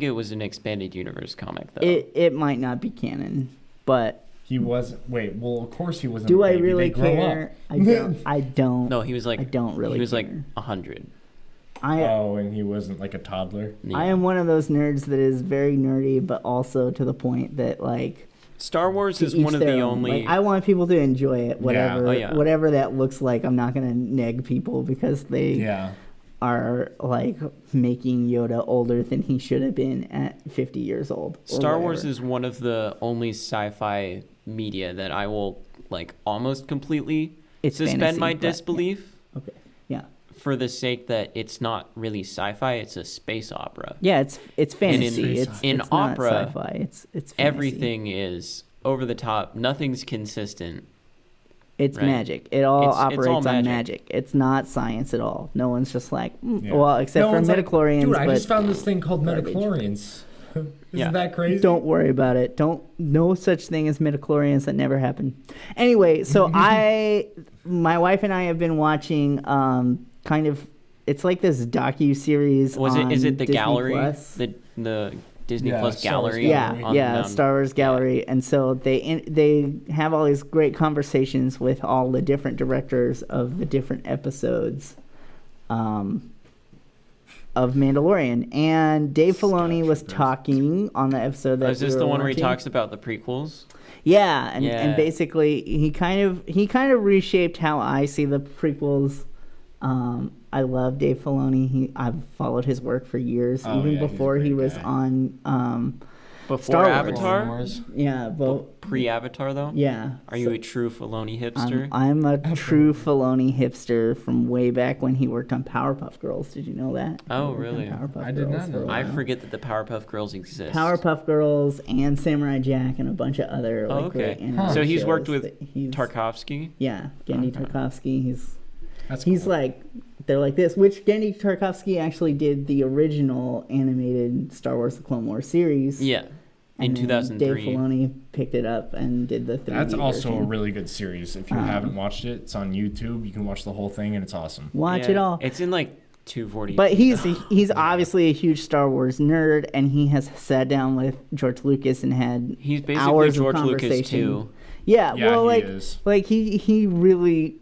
it was an expanded universe comic though. it might not be canon, but he was. Wait. Well, of course he wasn't. do a I baby. really They grow care? up. I don't. I don't. No, he was like I don't really. he was like care. 100. Oh, and he wasn't like a toddler. I am one of those nerds that is very nerdy, but also to the point that like Star Wars to is each one of their the own. only. Like, I want people to enjoy it, whatever Oh, yeah. whatever that looks like. I'm not gonna neg people because they Yeah. are like making Yoda older than he should have been at 50 years old. or Star Wars whatever. is one of the only sci-fi media that I will like almost completely It's suspend fantasy, my but- disbelief Okay. Yeah. for the sake that it's not really sci-fi, it's a space opera. Yeah, it's fantasy. in- it's in it's not opera, sci-fi. It's fantasy. Everything is over the top, nothing's consistent. It's right. magic. It all It's all operates on magic. magic. It's not science at all. No one's just like, Yeah. well, except No for one's like, midichlorians. Dude, I but just found this thing called garbage. midichlorians. Isn't Yeah. that crazy? don't worry about it. No such thing as midichlorians. That never happened. Anyway, so my wife and I have been watching kind of. It's like this docu-series. Is it the Disney gallery? Plus. The Disney Yeah, Plus Star Wars gallery? Gallery. on Yeah, the Star Wars Gallery, and so they have all these great conversations with all the different directors of the different episodes, of Mandalorian. And Dave Filoni was talking on the episode that Oh, is this we the were one where he watching. talks about the prequels? Yeah, and Yeah. basically he kind of reshaped how I see the prequels. I love Dave Filoni. I've followed his work for years, Oh, even yeah, he's a before he great was guy. on Before Star Wars. Avatar? Clone Wars. Yeah, but Pre-Avatar, though? yeah. Are you a true Filoni hipster? I'm a true Filoni hipster from way back when he worked on Powerpuff Girls. Did you know that? Oh, He worked on really? Powerpuff I did Girls not know for a that. I while. forget that the Powerpuff Girls exist. Powerpuff Girls and Samurai Jack and a bunch of other Oh, like great okay. animated So he's worked shows with that he's- Tarkovsky? Yeah, Gendy Okay. Tarkovsky. That's He's cool. like, they're like this, which Gendy Tarkovsky actually did the original animated Star Wars The Clone Wars series. Yeah. In And then 2003. Dave Filoni picked it up and did the 3D That's also a version. really good series. If you haven't watched it, it's on YouTube. You can watch the whole thing, and it's awesome. Watch Yeah, it all. It's in like 240. But he's obviously a huge Star Wars nerd, and he has sat down with George Lucas and had He's basically hours George of Lucas conversation. too. Yeah, Yeah, well, he like is. he really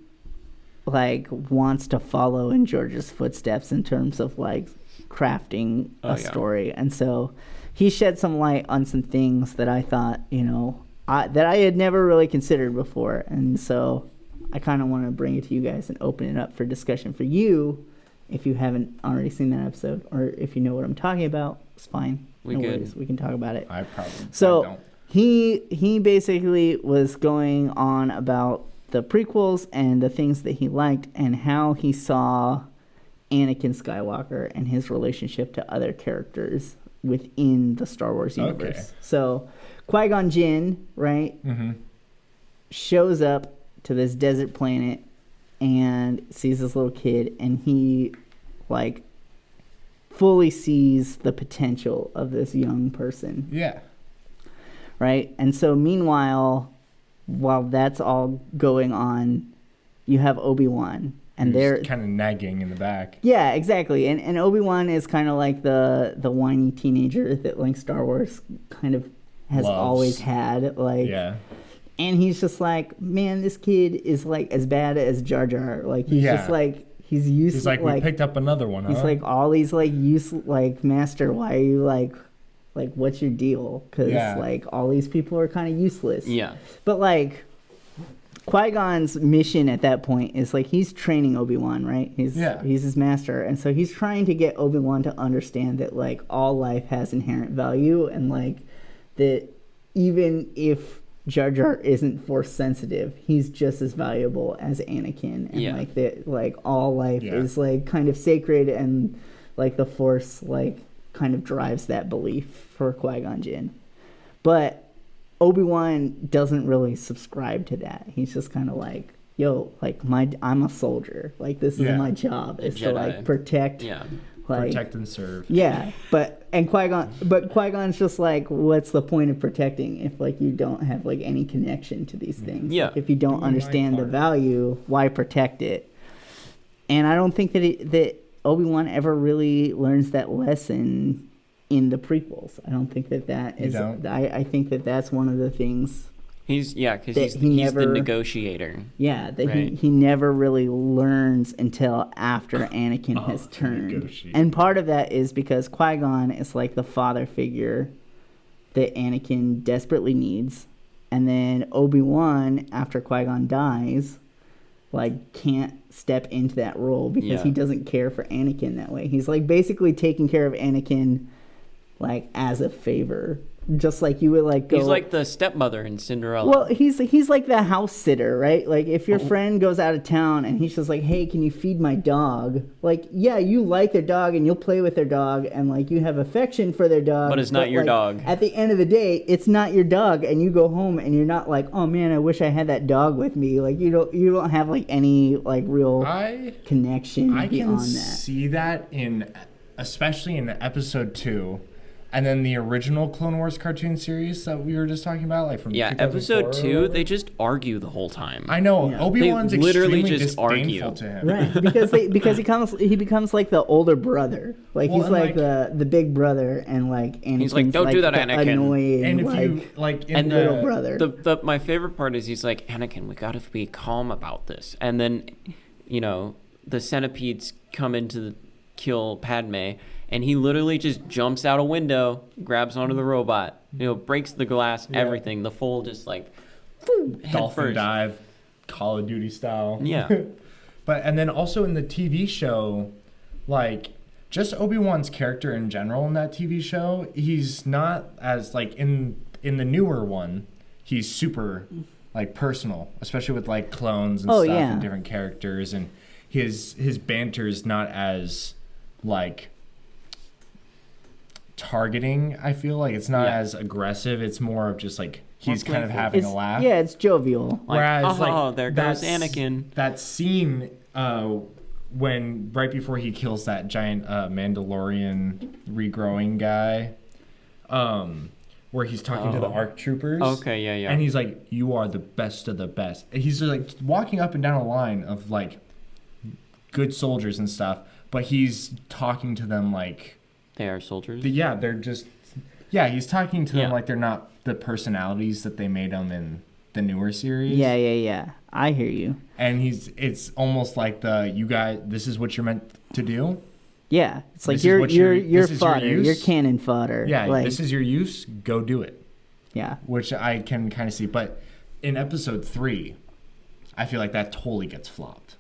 like wants to follow in George's footsteps in terms of like crafting Oh, a yeah. story, and so he shed some light on some things that I thought that I had never really considered before, and so I kind of want to bring it to you guys and open it up for discussion for you. If you haven't already seen that episode, or if you know what I'm talking about, it's fine. We no good. worries. We can talk about it. I probably So I don't. he basically was going on about the prequels and the things that he liked and how he saw Anakin Skywalker and his relationship to other characters within the Star Wars universe. Okay. So Qui-Gon Jinn, right, Mm-hmm. shows up to this desert planet and sees this little kid, and he like fully sees the potential of this young person, Yeah. right? And so meanwhile, while that's all going on, you have Obi-Wan, and they're kind of nagging in the back. yeah, exactly. And Obi-Wan is kind of like the whiny teenager that like Star Wars kind of has Loves. always had, like Yeah. and he's just like, man, this kid is like as bad as Jar Jar. Like he's Yeah. just like he's used He's like, we picked up another one, huh? he's like all these like like master, why are you like what's your deal? Because Yeah. like all these people are kind of useless. Yeah. But like Qui-Gon's mission at that point is like he's training Obi-Wan, right? He's his master, and so he's trying to get Obi-Wan to understand that like all life has inherent value, and like that even if Jar Jar isn't force sensitive, he's just as valuable as Anakin, and Yeah. like that like all life Yeah. is like kind of sacred, and like the force like kind of drives that belief for Qui-Gon Jinn. But Obi-Wan doesn't really subscribe to that. He's just kind of like, yo, like I'm a soldier. Like this is Yeah. my job, is to Jedi. like protect, Yeah. like protect and serve. yeah. But Qui-Gon's just like, what's the point of protecting if like you don't have like any connection to these things? Yeah. Like, if you don't Doing my understand the part. value, why protect it? And I don't think that Obi-Wan ever really learns that lesson in the prequels. I don't think that You is. don't? I think that that's one of the things. Because That he's he the never- negotiator. Yeah, that Right. he never really learns until after Anakin has turned. negotiate. And part of that is because Qui-Gon is like the father figure that Anakin desperately needs. And then Obi-Wan, after Qui-Gon dies, like can't step into that role because Yeah. he doesn't care for Anakin that way. He's like basically taking care of Anakin like as a favor. Just like you would like go. He's like the stepmother in Cinderella. Well, he's like the house sitter, right? Like if Oh. your friend goes out of town and he's just like, "Hey, can you feed my dog?" Like, yeah, you like their dog and you'll play with their dog and like you have affection for their dog. But it's not your like, dog. At the end of the day, it's not your dog, and you go home and you're not like, "Oh man, I wish I had that dog with me." Like you don't have like any like real connection I can beyond that. see that especially in episode 2. And then the original Clone Wars cartoon series that we were just talking about, like from yeah, 2004 episode or 2, whatever. they just argue the whole time. I know Yeah. Obi-Wan's They literally extremely just disdainful argue. to him. Right, because he becomes like the older brother, like Well, he's and, like like- the big brother, and like Anakin's He's like, "Don't do that, the Anakin." annoying, And if like, you like in And the little brother. My favorite part is he's like, Anakin, we gotta be calm about this. And then, the centipedes come in to kill Padme, and he literally just jumps out a window, grabs onto the robot, breaks the glass, Yeah. everything. The full just like, head dolphin first. dive, Call of Duty style. Yeah. And then also in the TV show, like just Obi-Wan's character in general in that TV show, he's not as like in the newer one, he's super like personal, especially with like clones and stuff and different characters, and his banter is not as like targeting. I feel like it's not as aggressive. It's more of just like he's kind of having a laugh. Yeah, it's jovial. Like, Whereas like there goes Anakin. That scene when right before he kills that giant Mandalorian regrowing guy, where he's talking to the ARC troopers. Okay, yeah. And he's like, "You are the best of the best." And he's like walking up and down a line of like good soldiers and stuff, but he's talking to them like they are soldiers. They're just he's talking to them like they're not the personalities that they made them in the newer series. Yeah. I hear you. And it's almost like you guys, this is what you're meant to do. Yeah, it's like This is you're what your fodder, use. you're cannon fodder. Yeah, like, this is your use. Go do it. Yeah, Which I can kind of see, but in episode 3, I feel like that totally gets flopped.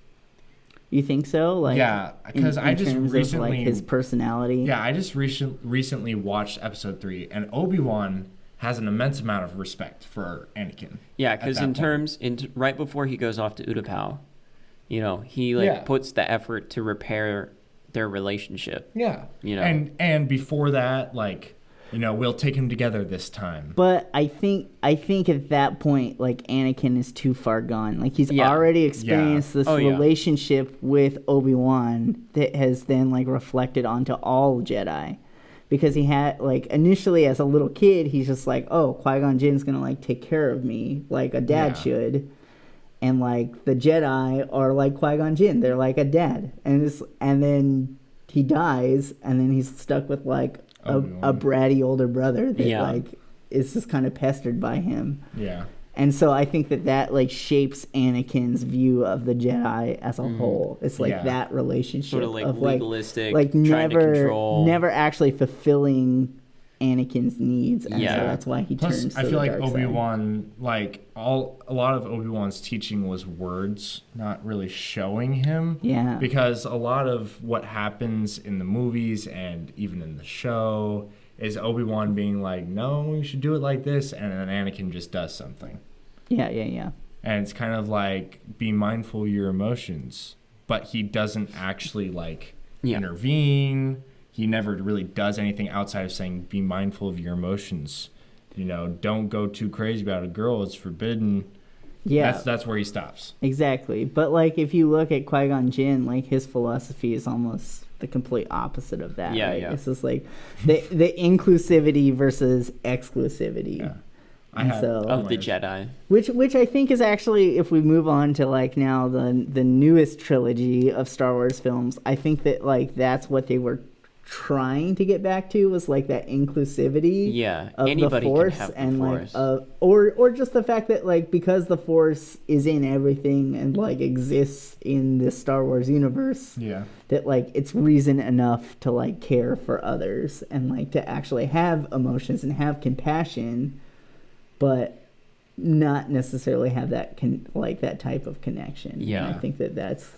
you think so? Like, Yeah, because I just terms recently of, like, his personality. Yeah, I just recently watched episode 3, and Obi-Wan has an immense amount of respect for Anakin. Yeah, because right before he goes off to Utapau, he puts the effort to repair their relationship. Yeah. And before that, like, we'll take him together this time. But I think at that point, like, Anakin is too far gone. Like, he's already experienced this relationship with Obi-Wan that has then, like, reflected onto all Jedi. Because he had, like, initially as a little kid, he's just like, oh, Qui-Gon Jinn's gonna, like, take care of me like a dad should. And, like, the Jedi are like Qui-Gon Jinn. They're like a dad. And then he dies, and then he's stuck with, like, a bratty older brother that, like, is just kind of pestered by him. Yeah. And so I think that like, shapes Anakin's view of the Jedi as a whole. It's, like, that relationship. Sort of, like, of, legalistic, like trying to control. Never actually fulfilling Anakin's needs, and so that's why he turns to the dark side. I feel like Obi-Wan, like a lot of Obi-Wan's teaching was words, not really showing him. Yeah. Because a lot of what happens in the movies and even in the show is Obi-Wan being like, "No, you should do it like this," and then Anakin just does something. Yeah. And it's kind of like, be mindful of your emotions, but he doesn't actually like intervene. He never really does anything outside of saying, be mindful of your emotions. Don't go too crazy about a girl. It's forbidden. Yeah. That's where he stops. Exactly. But, like, if you look at Qui-Gon Jinn, like, his philosophy is almost the complete opposite of that. Yeah, right? yeah. It's just, like, the inclusivity versus exclusivity. Yeah. Of the Jedi. Which I think is actually, if we move on to, like, now the newest trilogy of Star Wars films, I think that, like, that's what they were trying to get back to, was like that inclusivity of anybody the Force, can have the and Force. like or just the fact that, like, because the Force is in everything and, like, exists in this Star Wars universe, that, like, it's reason enough to, like, care for others and, like, to actually have emotions and have compassion, but not necessarily have that that type of connection. Yeah. And I think that's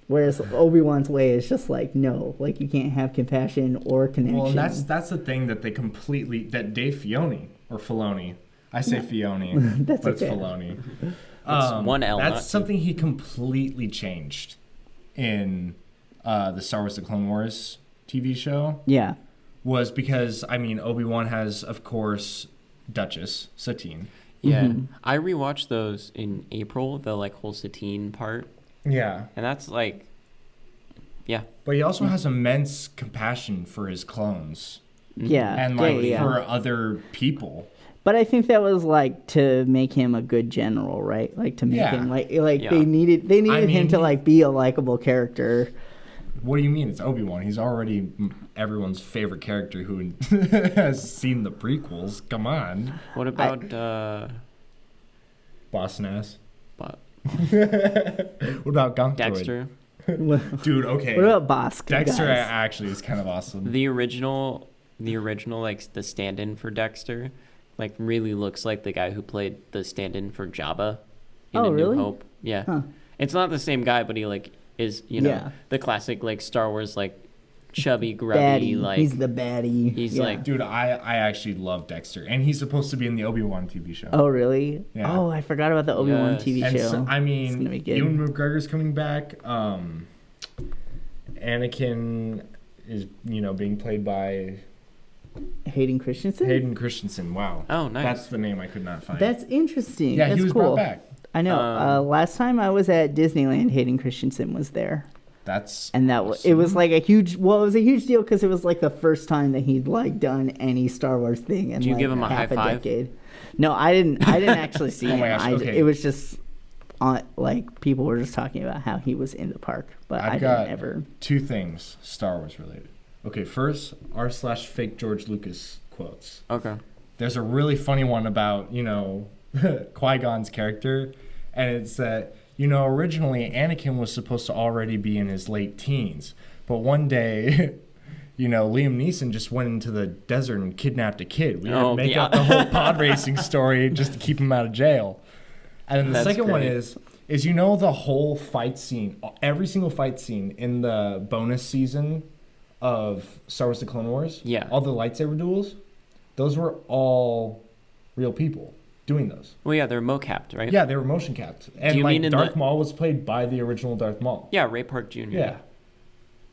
whereas Obi-Wan's way is just like, no, like, you can't have compassion or connection. Well, and that's the thing that that Dave Filoni, I say Filoni, that's but okay. It's Filoni. It's one L. That's something he completely changed in the Star Wars: The Clone Wars TV show. Yeah. Was because, I mean, Obi-Wan has, of course, Duchess Satine. Yeah, I rewatched those in April, the, like, whole Satine part. Yeah. And that's, like, But he also has immense compassion for his clones. Yeah. And, like, for other people. But I think that was, like, to make him a good general, right? Like, to make him, they needed him to, like, be a likable character. What do you mean? It's Obi-Wan. He's already everyone's favorite character who has seen the prequels. Come on. What about Boston ass? What about Gonk Dexter? Dude, okay. What about Bosk? Dexter guys? actually is kind of awesome. The original, like, the stand-in for Dexter, like, really looks like the guy who played the stand-in for Jabba in A really? New Hope. Yeah. Huh. It's not the same guy, but he, like, is, the classic, like, Star Wars, like, chubby, grubby, baddie. like He's the baddie. he's Yeah. like- Dude, I actually love Dexter, and he's supposed to be in the Obi-Wan TV show. Oh really? Yeah. Oh, I forgot about the Obi-Wan Yes. TV And show. so, I It's gonna be mean, good. Ewan McGregor's coming back. Anakin is, being played by Hayden Christensen. Hayden Christensen. Wow. Oh, nice. That's the name I could not find. That's interesting. yeah, That's he was cool. brought back. I know. Last time I was at Disneyland, Hayden Christensen was there, That's and that it was like a huge. Well, it was a huge deal because it was like the first time that he'd like done any Star Wars thing in Did you like give him a half high five? decade. No, I didn't. I didn't actually see Oh him. my gosh, okay. It was just on like people were just talking about how he was in the park, but I I've didn't got ever. two things Star Wars related. Okay, first, r/fake George Lucas quotes. Okay. There's a really funny one about, Qui-Gon's character, and it's that, originally Anakin was supposed to already be in his late teens, but one day, Liam Neeson just went into the desert and kidnapped a kid. We had to make up the whole pod racing story just to keep him out of jail. And then the That's second one great. is the whole fight scene, every single fight scene in the bonus season of Star Wars: The Clone Wars, Yeah. all the lightsaber duels, those were all real people doing those. Well, yeah, they're mocapped, right? Yeah, they were motion capped. And you mean in Darth the- Maul was played by the original Darth Maul. Yeah, Ray Park Jr. Yeah.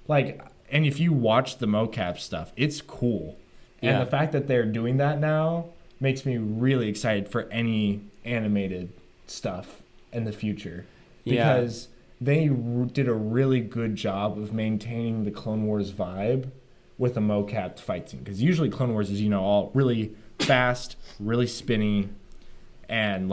And if you watch the mocap stuff, it's cool. Yeah. And the fact that they're doing that now makes me really excited for any animated stuff in the future. Yeah. Because they did a really good job of maintaining the Clone Wars vibe with a mocapped fight scene. Because usually Clone Wars is, all really fast, really spinny, and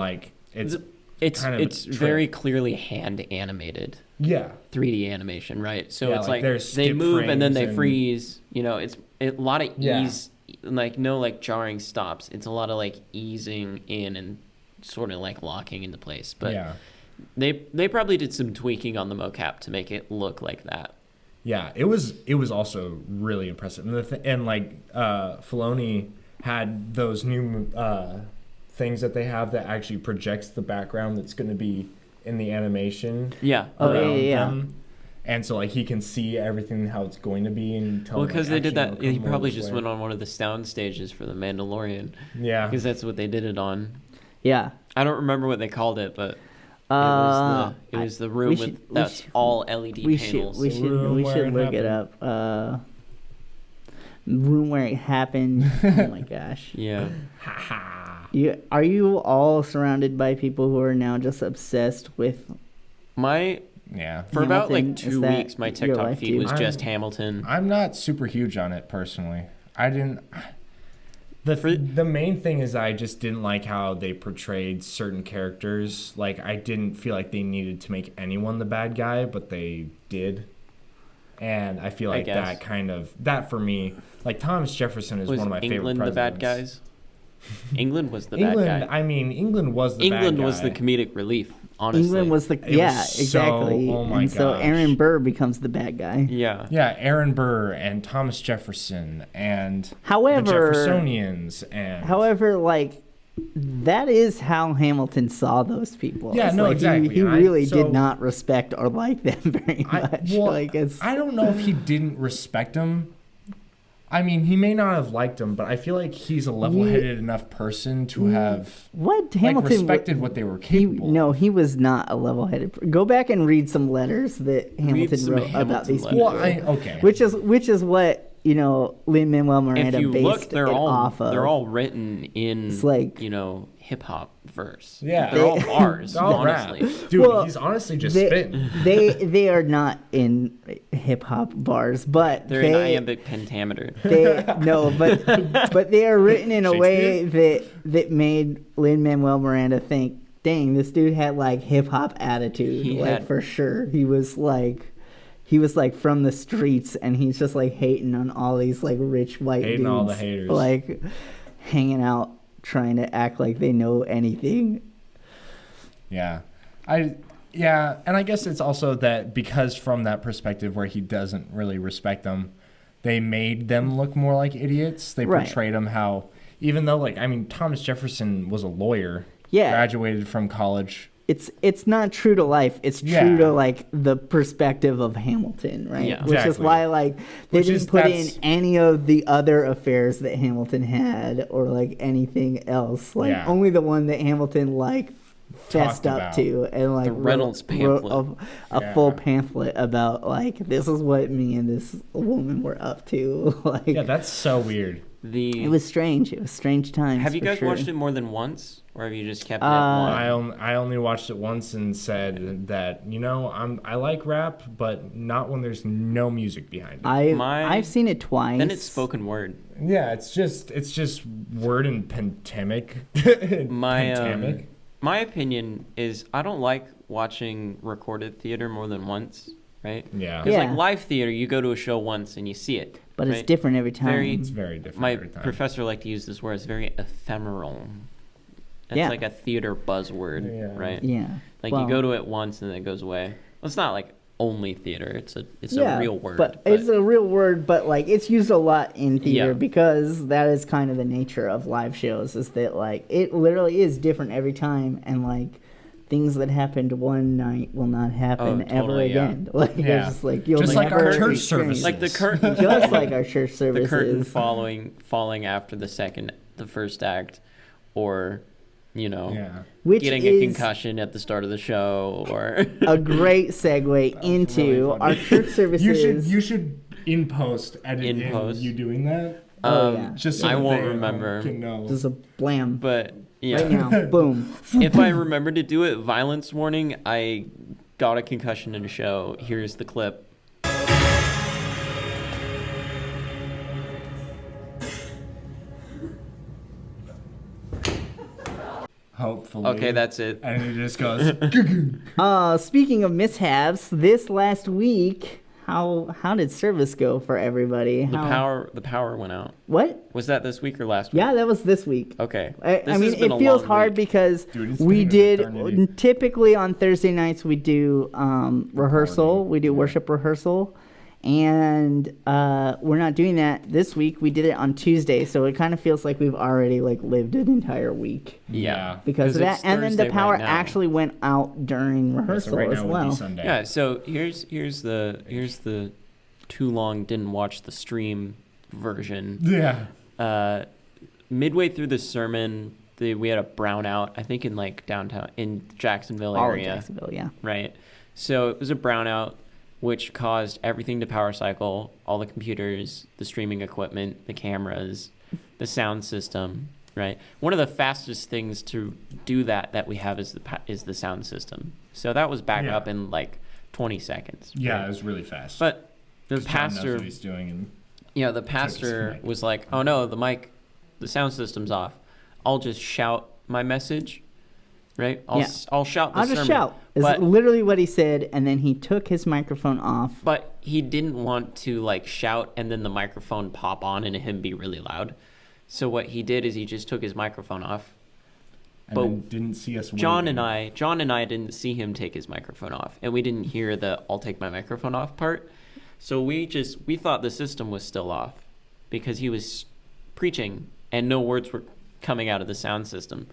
it's kind of it's a trick. very clearly hand animated. Yeah. 3D animation, right? So Yeah, it's like, like there's they skip move and then frames they and- freeze. It's a lot of Yeah. ease, no jarring stops. It's a lot of easing in and sort of locking into place. But yeah. they probably did some tweaking on the mocap to make it look like that. Yeah, it was also really impressive, and Filoni had those new things that they have that actually projects the background that's going to be in the animation. Yeah. Oh, yeah, around yeah. them. And so he can see everything how it's going to be and tell. Well, him, because they did that, actually, it'll he come probably this just way. went on one of the sound stages for the Mandalorian Yeah, because that's what they did it on. Yeah. I don't remember what they called it, but it was the room that's all LED We panels. should room we where should it look it up. Room where it happened. Oh my gosh. Yeah. Are you all surrounded by people who are now just obsessed with? yeah. For about Hamilton, is 2 that weeks, my your TikTok life feed too? was just Hamilton. I'm not super huge on it personally. I didn't. The main thing is I just didn't like how they portrayed certain characters. I didn't feel like they needed to make anyone the bad guy, but they did. And I feel like that for me, Thomas Jefferson is Was one of my favorite England presidents. the bad guys? England was the bad guy. I mean, England was the bad guy. England was the comedic relief, honestly. England was the was exactly. so- oh my and so gosh. Aaron Burr becomes the bad guy. Yeah. Yeah, Aaron Burr and Thomas Jefferson and However, the Jeffersonians and that is how Hamilton saw those people. Yeah, It's no, exactly. He really so- did not respect or like them very much. I don't know if he didn't respect them. I mean, he may not have liked them, but I feel like he's a level-headed enough person to have what Hamilton respected what they were capable. No, he was not a level-headed. Go back and read some letters that Hamilton some wrote about Hamilton these letters. people. Okay. Which is what Lin-Manuel Miranda If you based look, they're it all off of. they're all written in It's hip hop verse. Yeah. They're all bars, They're all honestly. rap. Dude, Well, he's honestly just spitting. they are not in hip hop bars, but They're in iambic pentameter. but they are written in a way that made Lin-Manuel Miranda think, dang, this dude had hip hop attitude, for sure. He was from the streets, and he's just hating on all these rich white Hating dudes, all the haters. hanging out, trying to act like they know anything. Yeah. And I guess it's also that because from that perspective where he doesn't really respect them, they made them look more like idiots. They portrayed them how, even though Thomas Jefferson was a lawyer, Yeah. graduated from college, it's not true to life. It's true Yeah. to like the perspective of Hamilton, right? Yeah. Which is Exactly. why like they Which didn't is- put in that's- any of the other affairs that Hamilton had or like anything else. Like Yeah. only the one that Hamilton like fessed Talked up about. to and like The Reynolds wrote pamphlet. a full Yeah. pamphlet about like this is what me and this woman were up to. Like Yeah, that's so weird. The it was strange. It was strange times. have you for guys sure. watched it more than once, or have you just kept it at one? I only watched it once and said that I like rap, but not when there's no music behind it. I've seen it twice. Then it's spoken word. Yeah, it's just word and pentamic. My my opinion is I don't like watching recorded theater more than once, right? Yeah. Because Yeah. like live theater, you go to a show once and you see it. but it's right? different every time. Very- It's very different My every time. professor liked to use this word. It's very ephemeral. It's Yeah. like a theater buzzword, Yeah. right? Yeah. Like Well, you go to it once and then it goes away. Well, it's not like only theater. It's a yeah, real word. But it's a real word, but like it's used a lot in theater Yeah. because that is kind of the nature of live shows is that like it literally is different every time and like things that happened one night will not happen ever totally, yeah. again. Like Yeah. there's just like you'll Just like never our church experience- services. like the curtain. Just like our church the services. curtain falling after the first act, or Yeah. Which getting is a concussion at the start of the show, or a great segue into really our funny. church services. You should in post edit In in post. you doing that. Oh, yeah. Just so I that won't they remember. Can know. Just a blam. but yeah. Right now, boom. If I remember to do it, violence warning. I got a concussion in a show. Here's the clip. Hopefully. Okay, that's it. And it just goes. Speaking of mishaps, this last week, how did service go for everybody? The power went out. What? Was that this week or last week? Yeah, that was this week. Okay. I This mean, has been it a feels long hard week. because Dude, it's we been an eternity. did typically on Thursday nights we do rehearsal. Recording, We do yeah. worship rehearsal, and we're not doing that this week. We did it on Tuesday, so it kind of feels like we've already like lived an entire week Yeah. because of it's that. And then the Thursday power right now. actually went out during rehearsal So right as now would well. be Sunday. Yeah. So here's the too long didn't watch the stream version. Yeah. Midway through the sermon, we had a brownout. I think in like downtown in Jacksonville All of area. Jacksonville, yeah. Right. So it was a brownout, which caused everything to power cycle, all the computers, the streaming equipment, the cameras, the sound system. Right. One of the fastest things to do that we have is the sound system. So that was back Yeah. up in like 20 seconds. Yeah, right? it was really fast. But the 'Cause John knows pastor, what he's doing, and the pastor mic. was like, "Oh no, the sound system's off. I'll just shout my message." Right? I'll shout the I'll sermon. just shout. Is But literally what he said, and then he took his microphone off. But he didn't want to like shout and then the microphone pop on and him be really loud. So what he did is he just took his microphone off. and But then didn't see us. John waving. and I didn't see him take his microphone off, and we didn't hear the "I'll take my microphone off" part. So we thought the system was still off because he was preaching and no words were coming out of the sound system.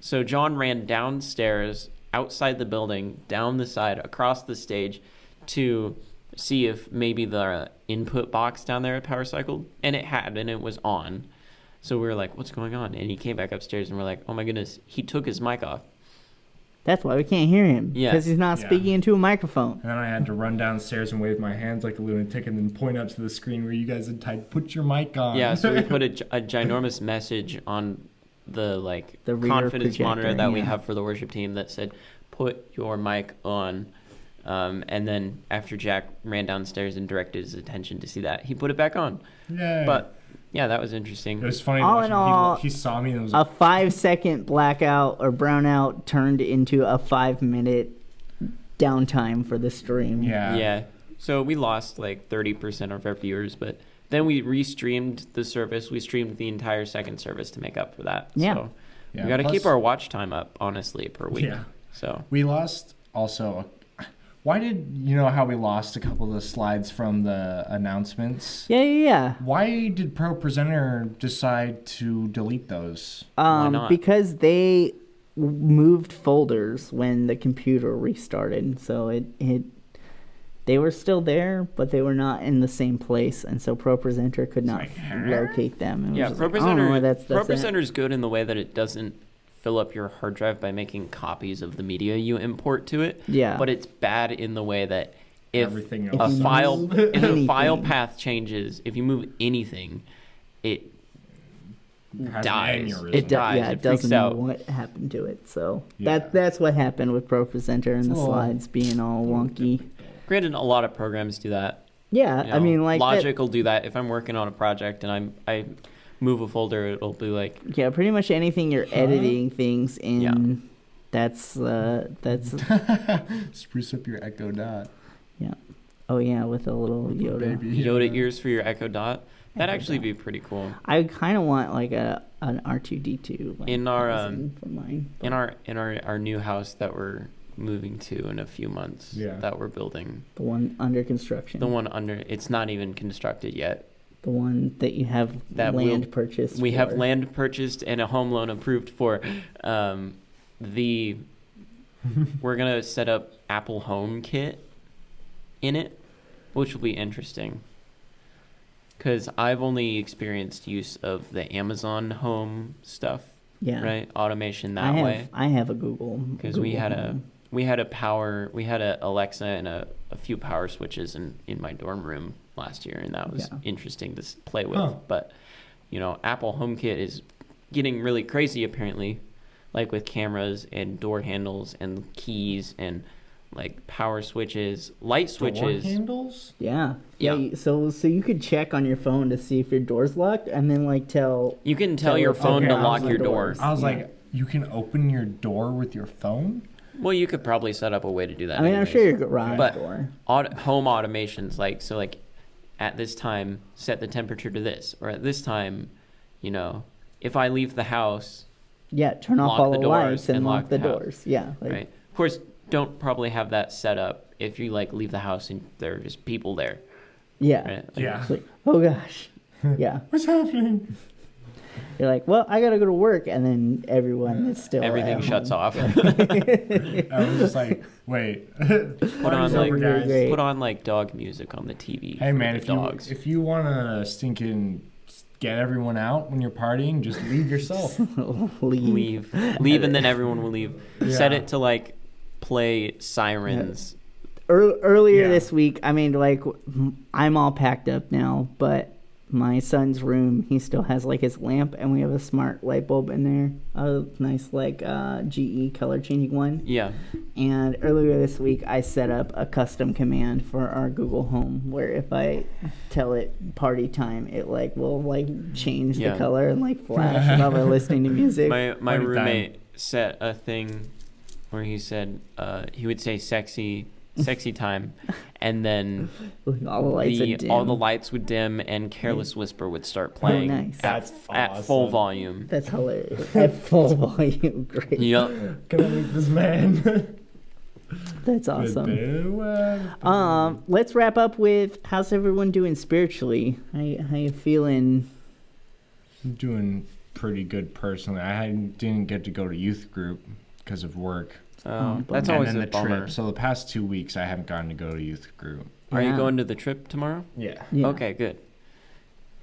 So John ran downstairs, outside the building, down the side, across the stage to see if maybe the input box down there had power cycled, and it had, and it was on. So we were like, what's going on? And he came back upstairs and we're like, oh my goodness, he took his mic off. That's why we can't hear him. Yeah. Because he's not Yeah. speaking into a microphone. And then I had to run downstairs and wave my hands like a lunatic and then point up to the screen where you guys had typed, "Put your mic on." Yeah, so we put a ginormous message on the The rear confidence projector, monitor that we yeah. have for the worship team that said, "Put your mic on." And then after Jack ran downstairs and directed his attention to see that, he put it back on. Yay. But yeah, that was interesting. it was funny. All watching. in all, he saw me and was A like, 5-second blackout or brownout turned into a 5-minute downtime for the stream. "Yeah, Yeah. So we lost like 30% of our viewers, but then we restreamed the service. We streamed the entire second service to make up for that. Yeah. So yeah." we got to Plus- keep our watch time up, honestly, per week. Yeah. So We lost also. Why did you know how we lost a couple of the slides from the announcements? Yeah. Why did Pro Presenter decide to delete those? Why not? Because they moved folders when the computer restarted. So they were still there, but they were not in the same place, and so ProPresenter could not locate them. And Yeah, was just like, "Oh, no, that's ProPresenter is good in the way that it doesn't fill up your hard drive by making copies of the media you import to it. Yeah. But it's bad in the way that if Everything a else file if a file anything. path changes, if you move anything, it has dies. an aneurysm. It dies. yeah, It it doesn't freaks know out. what happened to it. So Yeah. that's what happened with ProPresenter and the Oh. slides being all wonky. Granted, a lot of programs do that. Yeah, You I know, mean, like Logic will do that. If I'm working on a project and I move a folder, it'll be like, yeah, pretty much anything you're editing things in. Yeah. That's Spruce up your Echo Dot. oh yeah, with a little Yoda. Baby. Yoda ears for your Echo Dot. That'd Echo actually Dot. be pretty cool. I kind of want like an R2D2 like, In our, housing for mine. In our new house that we're moving to in a few months, Yeah. that we're building, The one under construction. the one under, it's not even constructed yet. The one that you have That land purchased. We have for. land purchased and a home loan approved for. The we're gonna set up Apple HomeKit in it, which will be interesting. Because I've only experienced use of the Amazon Home stuff, Yeah. right? Automation that way. I have a Google. Because we had a Alexa and a few power switches in my dorm room last year, and that was Yeah. interesting to play with. Huh. But Apple HomeKit is getting really crazy apparently, like with cameras and door handles and keys and like power switches, light switches. Door handles? Yeah. Yeah. So you could check on your phone to see if your door's locked, and then like tell. You can tell Tell your it- phone okay, to I lock was your like door. doors. I was Yeah. like, you can open your door with your phone? Well, you could probably set up a way to do that. I mean, I'm anyways. sure your garage But- door. Home automations, like at this time set the temperature to this, or at this time, if I leave the house, Yeah, turn off lock all the the doors lights and and lock lock the the house. doors. Yeah. Like, right? Of course, don't probably have that set up if you like leave the house and there are just people there, Yeah. right? Like, Yeah. It's like, oh gosh. Yeah. What's happening? You're like, well, I gotta go to work, and then everyone is still. Everything at shuts home. off. I was just like, wait. Put on Party's over, like- guys. Great. Put on like dog music on the TV. Hey for man, the dogs. if you want to stinking get everyone out when you're partying, just leave yourself. Leave. leave, and then everyone will leave. Set Yeah. it to like play sirens. Earlier Yeah. this week, I mean, like, I'm all packed up now, but my son's room, he still has like his lamp, and we have a smart light bulb in there, a nice like GE color changing one. Yeah. And earlier this week, I set up a custom command for our Google Home, where if I tell it party time, it like will like change Yeah. the color and like flash while we're listening to music. My Party roommate set a thing where he said he would say sexy time, and then All the lights would dim. all the lights would dim and Careless Whisper would start playing nice. That's at full awesome. volume. That's hilarious. At full volume, great. Yep. Can I meet this man? That's awesome. Let's wrap up with how's everyone doing spiritually? How you feeling? I'm doing pretty good personally. Didn't get to go to youth group because of work. That's And always then a the bummer. trip. So the past 2 weeks, I haven't gotten to go to youth group. Are you Yeah. going to the trip tomorrow? Yeah. Yeah. Okay, good.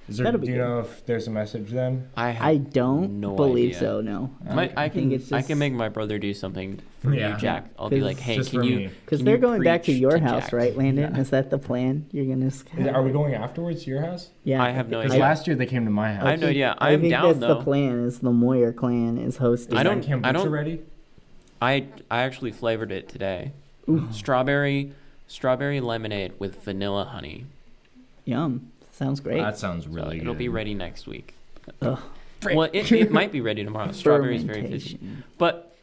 Is there, That'll do be you good. know if there's a message then? I don't no believe idea. so. No, I think can it's I just- can make my brother do something for Yeah. you, Jack. I'll be 'Cause like, hey, just can for you? me. because can they're you going back to preach your to house, Jack? right, Landon? Yeah. Is that the plan? You're gonna. Are we going afterwards to your house? Yeah, I have no Because idea. last year they came to my house. I have no idea. I I'm think down that's though. the plan. Is the Moyer clan is hosting? I don't- kombucha ready? I actually flavored it today. Strawberry lemonade with vanilla honey. Yum. Sounds great. That sounds So really good. it'll be ready next week. Ugh. Well, it might be ready tomorrow. Strawberry is very fishy. Fermentation. But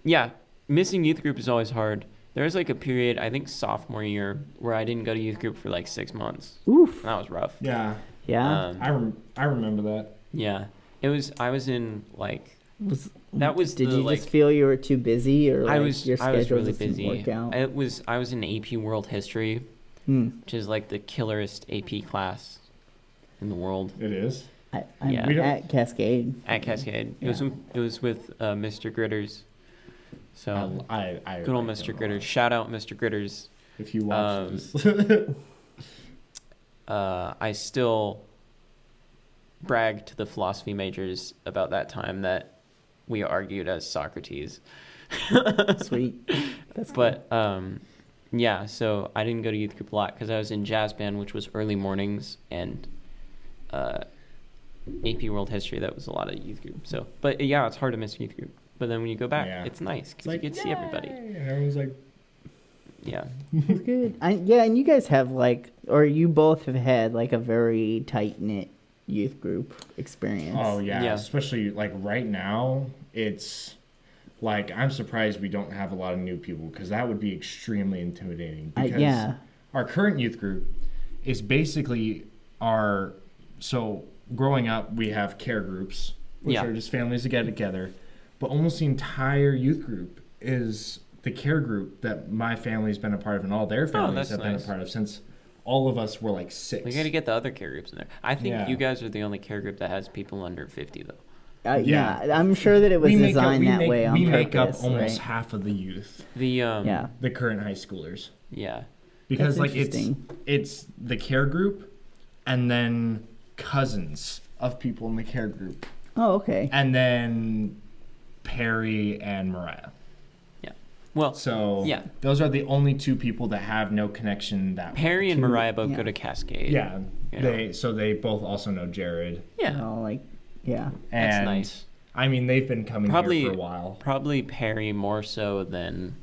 yeah, missing youth group is always hard. There was like a period, I think sophomore year, where I didn't go to youth group for like 6 months. Oof. That was rough. Yeah, Yeah. I remember that. Yeah. I was in like Was that was Did the, you like, just feel you were too busy, or like I was your schedule really just didn't busy. work out? I was in AP World History, Hmm. which is like the killerest AP class in the world It is. I'm Yeah. We don't- at Cascade. at Cascade. Yeah. It was with Mr. Gritters. So I good old like Mr. him a Gritters. lot. Shout out Mr. Gritters. If you watch this. I still brag to the philosophy majors about that time that we argued as Socrates. Sweet. That's But yeah, so I didn't go to youth group a lot because I was in jazz band, which was early mornings, and AP World History, that was a lot of youth group. So, but yeah, it's hard to miss youth group. But then when you go back, Yeah. it's nice because Like, you get to see everybody. And everyone's like, Yeah. It's good. Yeah, and you guys have like, or you both have had like a very tight knit youth group experience. oh yeah, Yeah. especially like right now, it's like I'm surprised we don't have a lot of new people because that would be extremely intimidating. Because yeah. our current youth group is basically our so growing up we have care groups, which Yeah. are just families that get together, but almost the entire youth group is the care group that my family's been a part of and all their families that's have been a nice. part of since all of us were like 6. We got to get the other care groups in there. I think Yeah. you guys are the only care group that has people under 50, though. Yeah, Yeah. I'm sure that it was we make up, designed we that make, way on we purpose. make up almost right? half of the youth, The Yeah. the current high schoolers, yeah. because That's like it's the care group and then cousins of people in the care group Oh, okay. and then Perry and Mariah. Well, So yeah. those are the only two people that have no connection that way. Perry and Two- Mariah both yeah. go to Cascade. Yeah, You know. they both also know Jared. Yeah. Like, yeah. That's And nice. I mean, they've been coming Probably- here for a while. Probably Perry more so than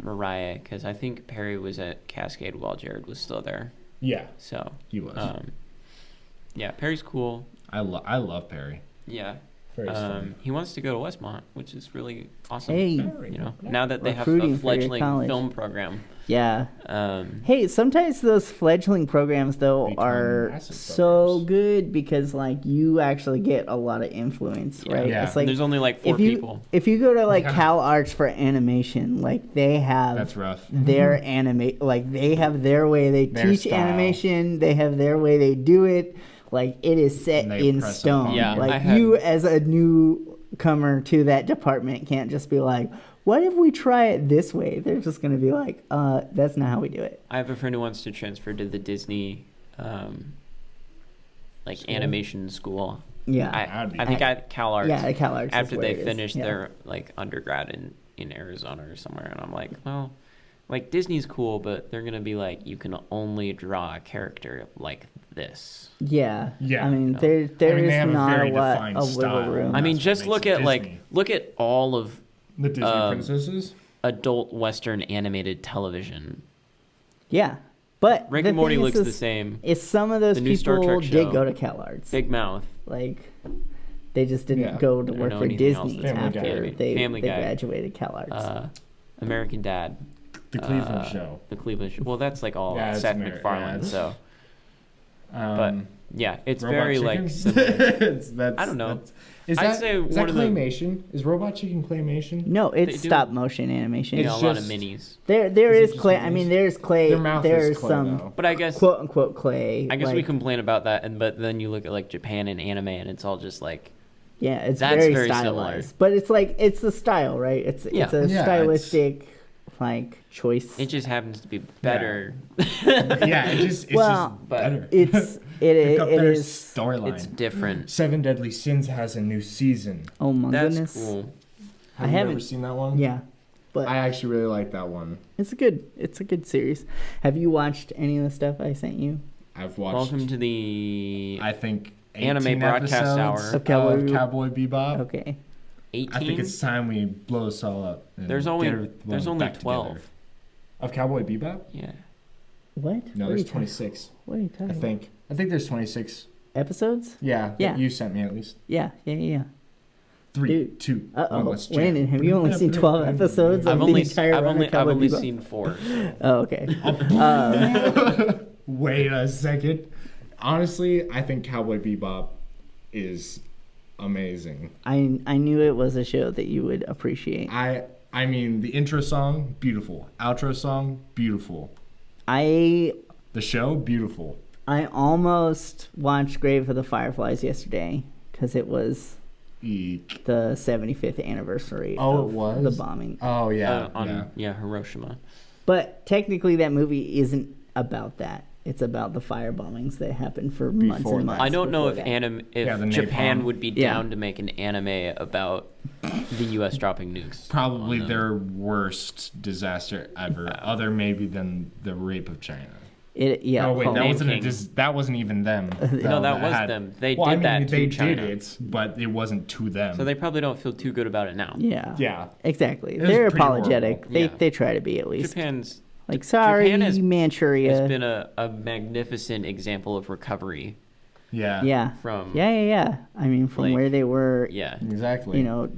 Mariah, because I think Perry was at Cascade while Jared was still there. Yeah, So, he was. yeah, Perry's cool. I love Perry. Yeah. Perry's fun. He wants to go to Westmont, which is really awesome. Hey. You know, now that they have a Recruiting for your fledgling college. film program. Yeah. Um, Hey, sometimes those fledgling programs though Become are massive so programs. good because like you actually get a lot of influence, right? Yeah. It's like there's only like 4 if you people. if you go to like Yeah. Cal Arts for animation, like they have That's rough. their animate, like they have their way they Their teach style. animation, they have their way they do it. Like it is set And they in press stone. upon Yeah, I like had- you as a newcomer to that department can't just be like, what if we try it this way? They're just gonna be like, that's not how we do it. I have a friend who wants to transfer to the Disney, like School? animation school. Yeah. I, That'd be I think cool. at Cal Arts. Yeah, at Cal Arts is after where they it is. finish Yeah. their like undergrad in Arizona or somewhere, and I'm like, well, like Disney's cool, but they're gonna be like, you can only draw a character like this. Yeah. Yeah. I mean, No. there I mean, is they have a not very a lot defined of style. wiggle room. I mean, That's just what look makes at it like Disney. look at all of The Disney princesses. adult Western animated television. Yeah. But Rick the and Morty thing looks is, the same. is some of those The new Star people Trek did show. go to Cal Arts. Big Mouth. Like, they just didn't Yeah. go to I don't work know for anything else Disney that's Family after Guy. they Family Guy. graduated Cal Arts. American Dad. The Cleveland Show. The Cleveland Show. Well, that's like all Yeah, it's Seth yeah, MacFarlane. it's- So, but yeah, it's Robot very Chicken? like similar. That's, I don't know. Is I'd that, say is that one of the- claymation? Is Robot Chicken claymation? No, it's they do- stop motion animation. You It's know, a lot of just- minis. There Is it is just clay. I minis? mean, there's clay. Their mouth there's is clay, some though. But I guess quote unquote clay. we like, complain about that, and but then you look at like Japan and anime, and it's all just like Yeah, it's That's very, very stylized. similar. But it's like it's the style, right? It's Yeah. it's a Yeah, it's- stylistic like choice. it just happens to be better. Yeah, it's Well, just but better. It's They've got it better is. storyline. It's different. Seven Deadly Sins has a new season. Oh my That's goodness. cool. Have I you haven't- ever seen that one? Yeah, but I actually really like that one. it's a good series. Have you watched any of the stuff I sent you? I've watched. Welcome to the I think Anime 18 Broadcast episodes Hour. Of Cowboy- Cowboy Bebop. Okay. 18. I think it's time we blow this all up. and There's get only everyone back 12. together. Of Cowboy Bebop? Yeah. What? No, What are there's you ta- 26. What are you talking I about? think. I think there's 26. Episodes? Yeah. Yeah. That you sent me at least. Yeah. 3, Dude. 2, Uh 1. oh, Let's jam. Landon, have you only seen 12 episodes I've of only the entire I've run only of I've Cowboy only Bebop? seen 4. Oh, okay. Uh, Wait a second. Honestly, I think Cowboy Bebop is amazing. I knew it was a show that you would appreciate. I mean, the intro song, beautiful. Outro song, beautiful. I The show, beautiful. almost watched Grave of the Fireflies yesterday because it was Eek. the 75th anniversary Oh, of it was? the bombing. Oh, yeah. Hiroshima. But technically that movie isn't about that. It's about the fire bombings that happened for months Before and that. months. I don't know if before that. the Japan napalm. would be Yeah. down to make an anime about the U.S. dropping nukes. Probably on them. their worst disaster ever, other maybe than the rape of China. Yeah. Oh wait, hold that on. wasn't that wasn't even them. No, that was them. They did that to they China. did it, but it wasn't to them. So they probably don't feel too good about it now. Yeah. Yeah. Exactly. was They're pretty apologetic. horrible. They try to be at least. Japan's Like, sorry, Japan has Manchuria. been a magnificent example of recovery Yeah. yeah. from Yeah. I mean, from Like, where they were, yeah. Exactly. you know,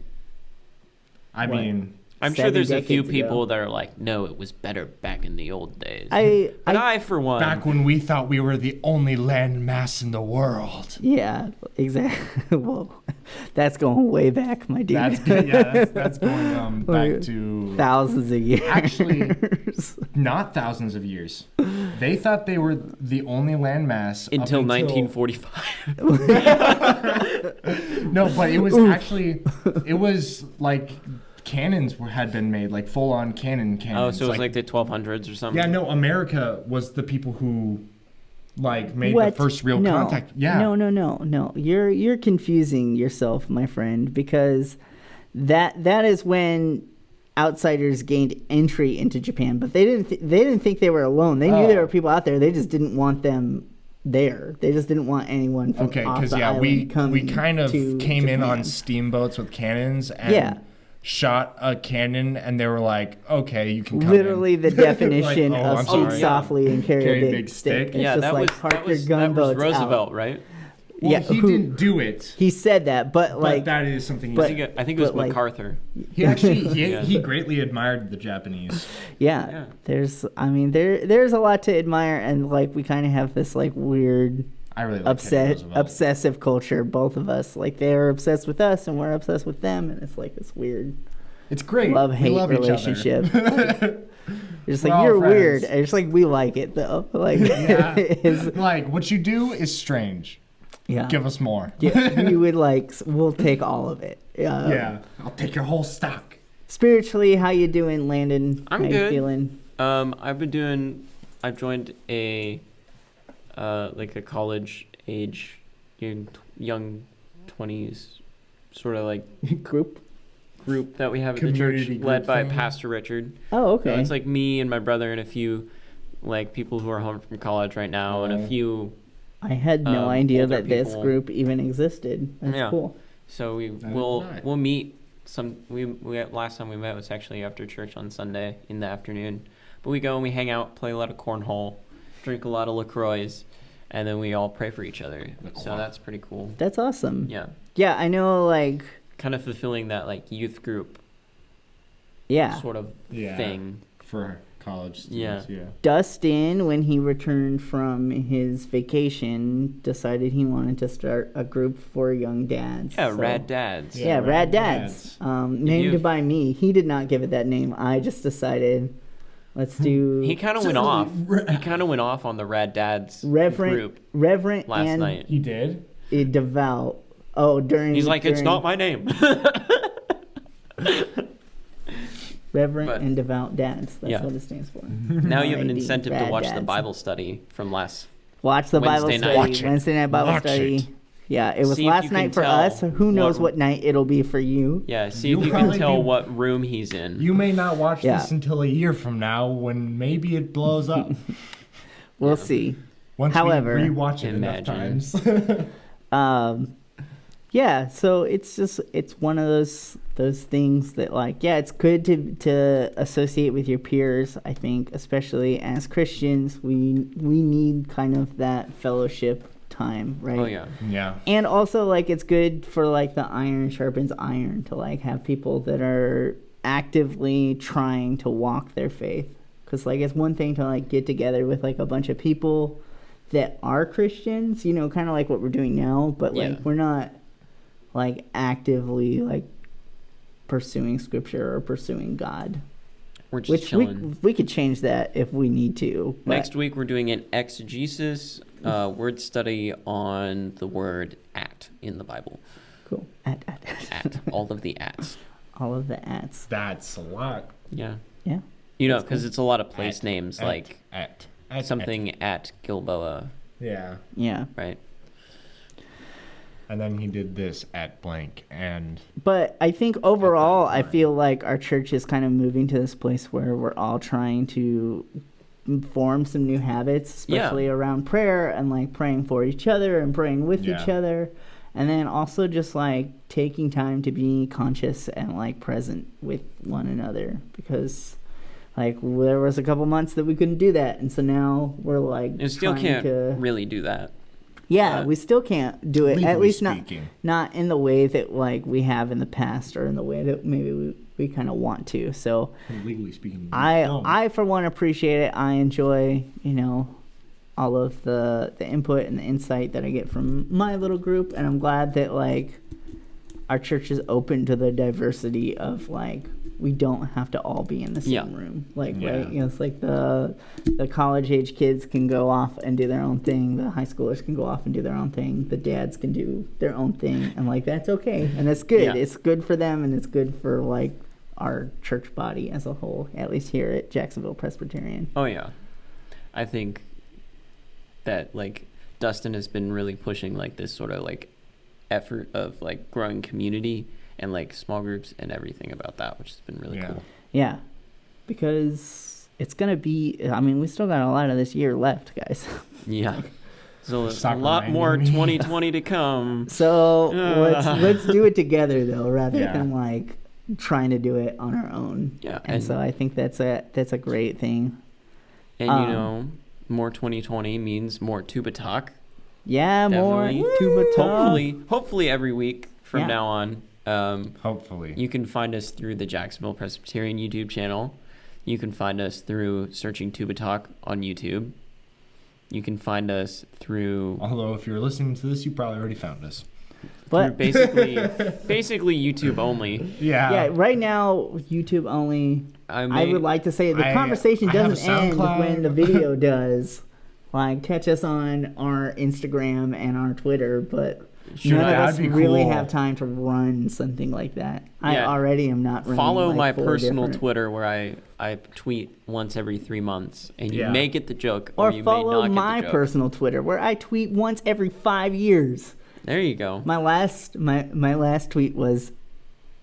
I what? mean, I'm sure 7 there's a few decades people ago. that are like, no, it was better back in the old days. I For one, back when we thought we were the only land mass in the world. yeah, exactly. Well, that's going way back, my dude. That's going back Like, to thousands of years. Actually, not thousands of years. They thought they were the only landmass until up 1945. No, but it was actually, it was like cannons had been made, like full-on cannons. Oh, so it was like the 1200s or something. Yeah, no, America was the people who like made What? the first real No. contact. Yeah. No. You're confusing yourself, my friend, because that is when outsiders gained entry into Japan, but they didn't think they were alone. They knew there were people out there. They just didn't want them there. They just didn't want anyone from Okay, off because the island we coming kind of to came in Japan. on steamboats with cannons and Yeah. shot a cannon, and they were like, "Okay, you can come Literally in." the definition Like, oh, of I'm speak sorry. softly and carry a big stick. It's Yeah, just that like was park that your was gunboats Roosevelt, out. right? Well, Yeah, he who- didn't do it, He said that, but but like that is something he but- said. I think it was but, like- MacArthur. He actually Yeah. he greatly admired the Japanese. yeah, there's a lot to admire, and like we kind of have this like weird I really like Teddy Roosevelt. obsessive culture, both of us. Like they're obsessed with us and we're obsessed with them, and it's like this weird It's great. love-hate we love relationship. Each other. It's We're like all you're friends. weird. And it's like we like it though. Like Yeah. it's, Like what you do is strange. yeah. Give us more. Yeah, we would like we'll take all of it. Yeah, I'll take your whole stock. Spiritually, how you doing, Landon? I'm how good. You feeling? I've joined a like a college age, young 20s sort of like Group. group that we have at the Community church group led by thing. Pastor Richard. Oh, okay. So it's like me and my brother and a few like people who are home from college right now and a Oh. few. I had no idea older that this people. group even existed. That's Yeah. cool. So That is we'll nice. meet some. We last time we met was actually after church on Sunday in the afternoon. But we go and we hang out, play a lot of cornhole, drink a lot of LaCroix, and then we all pray for each other. So that's pretty cool. That's awesome. Yeah, Yeah, I know. Like, kind of fulfilling that like youth group yeah, sort of Yeah. thing. For college students, yeah. Dustin, when he returned from his vacation, decided he wanted to start a group for young dads. Yeah, So- Rad Dads. Yeah, Rad Dads. Named you've- by me. He did not give it that name. I just decided, let's do He kind of went off. He kind of went off on the Rad Dads group Reverent last and night. He did? a devout. Oh, He's like, it's not my name. Reverent but- and devout dads. That's Yeah. what it stands for. Now you have an R.I.D., incentive to Rad watch the Dads. Bible study from last. Watch the Bible Wednesday night. study. Watch it. Wednesday night Bible Watch study. it. Yeah, it was See if last you can night for tell us. Who knows what- what night it'll be for you? Yeah, see You'll if you can probably tell be- what room he's in. You may not watch Yeah. this until a year from now when maybe it blows up. We'll see. Once However- we rewatch it enough Imagine. times. Yeah, so it's one of those things that like it's good to associate with your peers. I think especially as Christians, we need kind of that fellowship time, right? Oh yeah. Yeah. And also like it's good for like the iron sharpens iron to like have people that are actively trying to walk their faith. Because like it's one thing to like get together with like a bunch of people that are Christians, kind of like what we're doing now, but like Yeah. we're not like actively like pursuing scripture or pursuing God. We're just Which chilling. we could change that if we need to. But Next week we're doing an exegesis word study on the word "at" in the Bible. cool. all of the ats. All of the ats. That's a lot. Yeah. Yeah. You know, That's because cool. it's a lot of place names, like at something at Gilboa, Yeah. Yeah. right? And then he did this at blank, and But I think overall, I time. feel like our church is kind of moving to this place where we're all trying to form some new habits, especially around prayer and like praying for each other and praying with each Yeah. other. And then also just like taking time to be conscious and like present with one another, because like there was a couple months that we couldn't do that. And so now we're like, And still trying can't to, really do that. yeah, we still can't do it. At legally least speaking. not in the way that like we have in the past, or in the way that maybe we kind of want to. So legally speaking, you I don't. for one appreciate it. I enjoy, you know, all of the input and the insight that I get from my little group, and I'm glad that like our church is open to the diversity of like we don't have to all be in the same room. Like Yeah. right, you know, it's like the college age kids can go off and do their own thing. The high schoolers can go off and do their own thing. The dads can do their own thing, and like that's okay, and it's good. Yeah. It's good for them, and it's good for like our church body as a whole, at least here at Jacksonville Presbyterian. Oh yeah, I think that like Dustin has been really pushing like this sort of like effort of like growing community and like small groups and everything about that, which has been really cool. Yeah, because it's gonna be. I mean, we still got a lot of this year left, guys. Yeah. So Stop a lot more reminding me. 2020 to come. So let's do it together though, rather Yeah. than like trying to do it on our own. Yeah, And so I think that's a great thing. And you know, more 2020 means more Tuba Talk. Yeah, Definitely. more Tuba Talk. Hopefully every week from Yeah. now on. Hopefully. You can find us through the Jacksonville Presbyterian YouTube channel. You can find us through searching Tuba Talk on YouTube. You can find us through Although if you're listening to this, you probably already found us. But basically YouTube only. Yeah. yeah, right now YouTube only. I would like to say the conversation I have a doesn't end SoundCloud. when the video does. Like, catch us on our Instagram and our Twitter, but Sure, none of us that'd be really cool. have time to run something like that. I Yeah. already am not running. follow like my 4 personal different- Twitter where I tweet once every 3 months, and you Yeah. may get the joke or Or you may follow not my get the joke. personal Twitter where I tweet once every 5 years. There you go. My last tweet was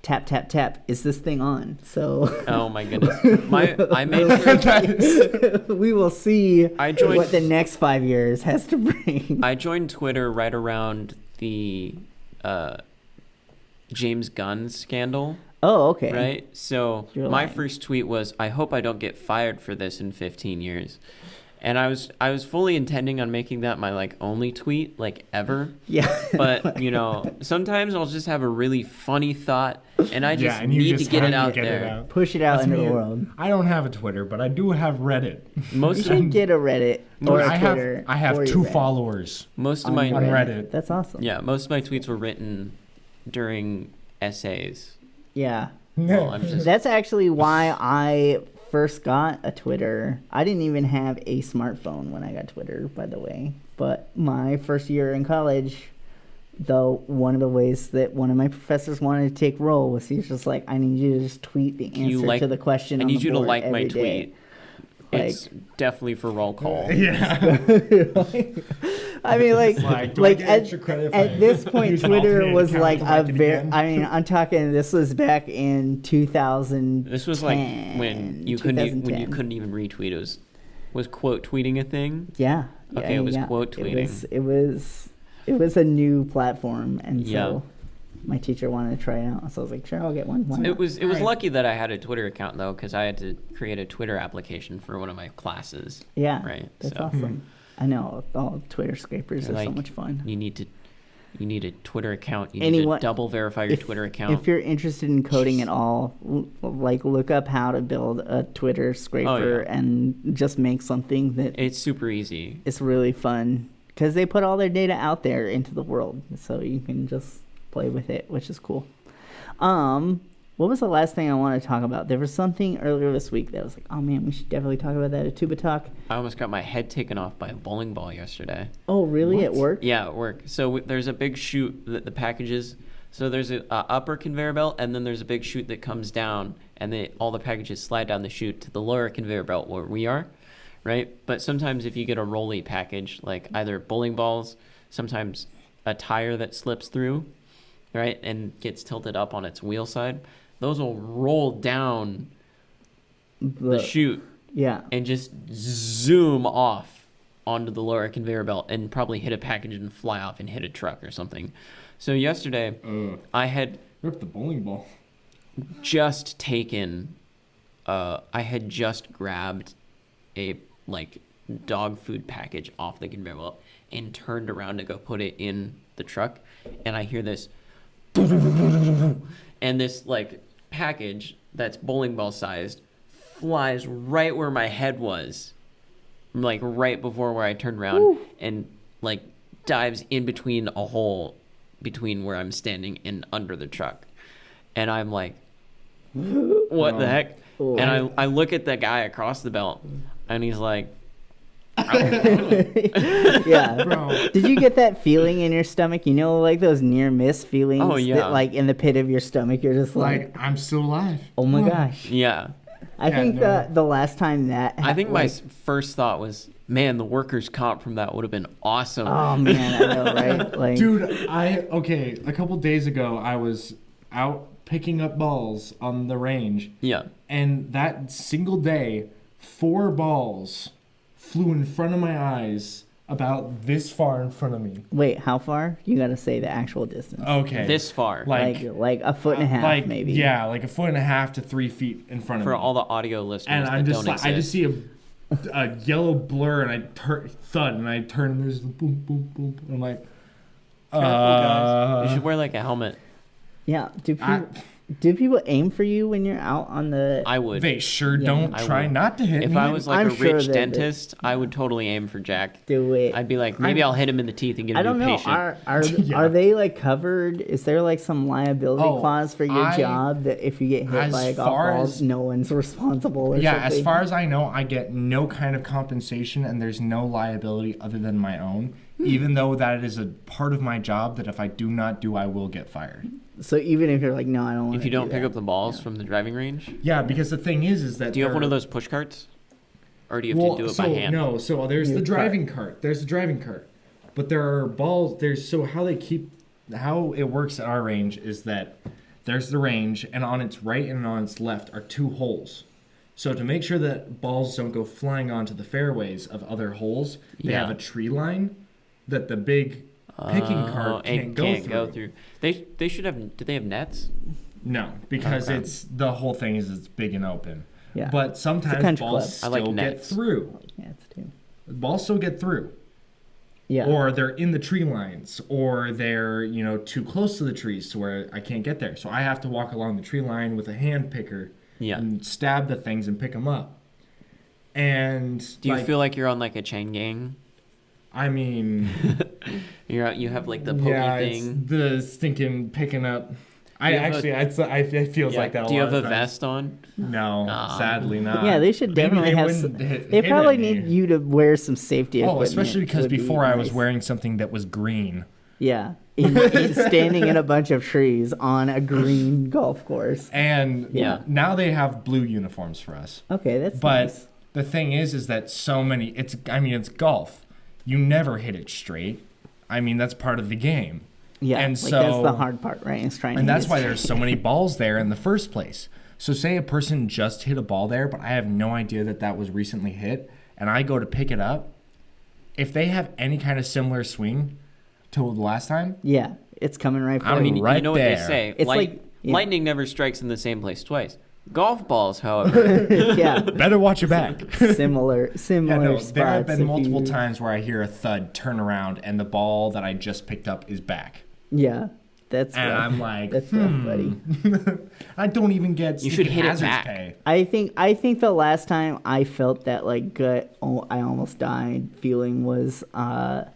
tap tap tap. Is this thing on? So Oh my goodness. I made sure we will see I joined- what the next 5 years has to bring. I joined Twitter right around the James Gunn scandal, Oh, okay. right? So You're my lying. first tweet was, "I hope I don't get fired for this in 15 years." And I was fully intending on making that my like only tweet like ever. Yeah. But you know, sometimes I'll just have a really funny thought, and I just and you need just to get have it to out get there. it out. Push it out That's into me. the world. I don't have a Twitter, but I do have Reddit. Most You should get a Reddit or a I Twitter. have or your 2 Reddit. followers. most of On my on Reddit. That's awesome. yeah, most of my tweets were written during essays. Yeah. Well, I'm just That's actually why I first got a Twitter. I didn't even have a smartphone when I got Twitter, by the way. But my first year in college, though, one of the ways that one of my professors wanted to take roll was he's just like, I need you to just tweet the you answer like- to the question. I on need the you to board like my every day." tweet. It's definitely for roll call. Yeah. I mean, like, like, do like I get at, extra credit if at I this point, use an Twitter alternate was account like to a like it very. again? I mean, I'm talking. This was back in 2000. This was like when you couldn't even retweet. It was quote tweeting a thing. Yeah. Okay, yeah, it was yeah. quote tweeting. It was a new platform, and so Yeah. my teacher wanted to try it out. So I was like, sure, I'll get one. Why not? It was Right. lucky that I had a Twitter account though, because I had to create a Twitter application for one of my classes. Yeah. Right. That's so awesome. I know all Twitter scrapers are so Like, much fun. you need a Twitter account. You need Anyone- to double verify your Twitter account. If you're interested in coding at all, like look up how to build a Twitter scraper and just make something that It's super easy. is really fun because they put all their data out there into the world, so you can just play with it, which is cool. What was the last thing I wanted to talk about? There was something earlier this week that I was like, oh man, we should definitely talk about that at Tuba Talk. I almost got my head taken off by a bowling ball yesterday. Oh, really? What? At work? Yeah, at work. So there's a big chute that the packages. So there's a upper conveyor belt, and then there's a big chute that comes down, and all the packages slide down the chute to the lower conveyor belt where we are, right? But sometimes if you get a rolly package, like either bowling balls, sometimes a tire that slips through, right, and gets tilted up on its wheel side, those will roll down the chute and just zoom off onto the lower conveyor belt and probably hit a package and fly off and hit a truck or something. So yesterday, I had ripped the bowling ball. Just taken, I had just grabbed a dog food package off the conveyor belt and turned around to go put it in the truck, and I hear this, and this package that's bowling ball sized flies right where my head was, right before where I turned around, and dives in between a hole between where I'm standing and under the truck, and I'm like, what the heck? And I look at the guy across the belt, and he's like, yeah. Bro. Did you get that feeling in your stomach? You know, those near miss feelings. Oh yeah. That, in the pit of your stomach, you're just I'm still alive. Oh my gosh. Yeah. I think the last time that I think my first thought was, man, the workers' comp from that would have been awesome. Oh man, I know, right? Dude, a couple days ago, I was out picking up balls on the range. Yeah. And that single day, 4 balls flew in front of my eyes about this far in front of me. Wait, how far? You got to say the actual distance. Okay. This far. Like a foot and a half, maybe. Yeah, a foot and a half to 3 feet in front of me. For all the audio listeners and that I'm just don't exist. I just see a yellow blur, and I thud, and I turn, and there's boom, boom, boom. And I'm like, Careful, guys. You should wear a helmet. Yeah. Do people aim for you when you're out on the... I would. They sure don't try not to hit me. If I was I'm a sure rich dentist, I would totally aim for Jack. Do it. I'd be like, maybe I'll hit him in the teeth and get a new patient. Are they covered? Is there some liability clause for your job that if you get hit by a golf ball, no one's responsible or something? As far as I know, I get no kind of compensation, and there's no liability other than my own, even though that is a part of my job that if I do not do, I will get fired. So even if you're no, I don't want to. If you don't pick up the balls from the driving range? Yeah, because the thing is that... Do you have one of those push carts? Or do you have to do it by hand? No, so there's the driving cart. There's the driving cart. But there are balls... How it works at our range is that there's the range, and on its right and on its left are 2 holes. So to make sure that balls don't go flying onto the fairways of other holes, they have a tree line that the big... picking cart can't go through. They should have. Do they have nets? No, because it's the whole thing is it's big and open. Yeah. But sometimes balls still get through. Yeah, it's too. Balls still get through. Yeah. Or they're in the tree lines, or they're too close to the trees to where I can't get there. So I have to walk along the tree line with a hand picker and stab the things and pick them up. And do you feel like you're on a chain gang? I mean, you have the pokey thing. It's the stinking picking up. It feels like that. Do you have a vest on? No, sadly not. Yeah, they should definitely have. They probably need you to wear some safety equipment. Especially because before I was wearing something that was green. Yeah, standing in a bunch of trees on a green golf course. And now they have blue uniforms for us. Okay, that's nice. But the thing is that so many. It's golf. You never hit it straight. I mean, that's part of the game. Yeah, and that's the hard part, right? Is trying. And that's why there's so many balls there in the first place. So say a person just hit a ball there, but I have no idea that was recently hit, and I go to pick it up. If they have any kind of similar swing to the last time, it's coming right for you. I mean, you know what they say? It's lightning never strikes in the same place twice. Golf balls, however, better watch your back. similar spots. There have been multiple times where I hear a thud, turn around, and the ball that I just picked up is back. Yeah, that's. And rough. I'm like, that's rough, buddy. I don't even get. You should hit it back. Pay. I think the last time I felt that gut, I almost died feeling was I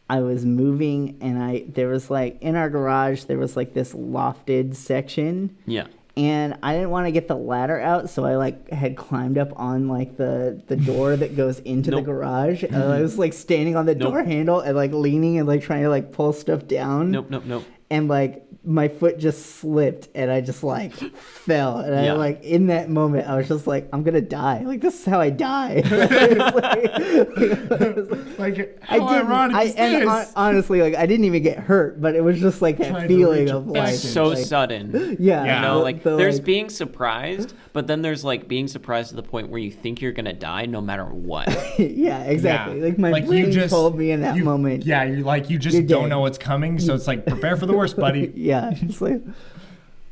was moving, and there was in our garage there was this lofted section. Yeah. And I didn't want to get the ladder out, so I had climbed up on the door that goes into the garage. And I was standing on the door handle and leaning and trying to pull stuff down. Nope. and like my foot just slipped and I just like fell, and I like in that moment I was just like, I'm gonna die, like this is how I die. Honestly, like I didn't even get hurt, but it was just like that feeling of like it's so sudden. Yeah, you know, like there's being surprised, but then there's like being surprised to the point where you think you're gonna die no matter what. Yeah, exactly. Like my brain told me in that moment. Yeah, you just don't know what's coming, so it's like prepare for the worst, buddy. Yeah, it's like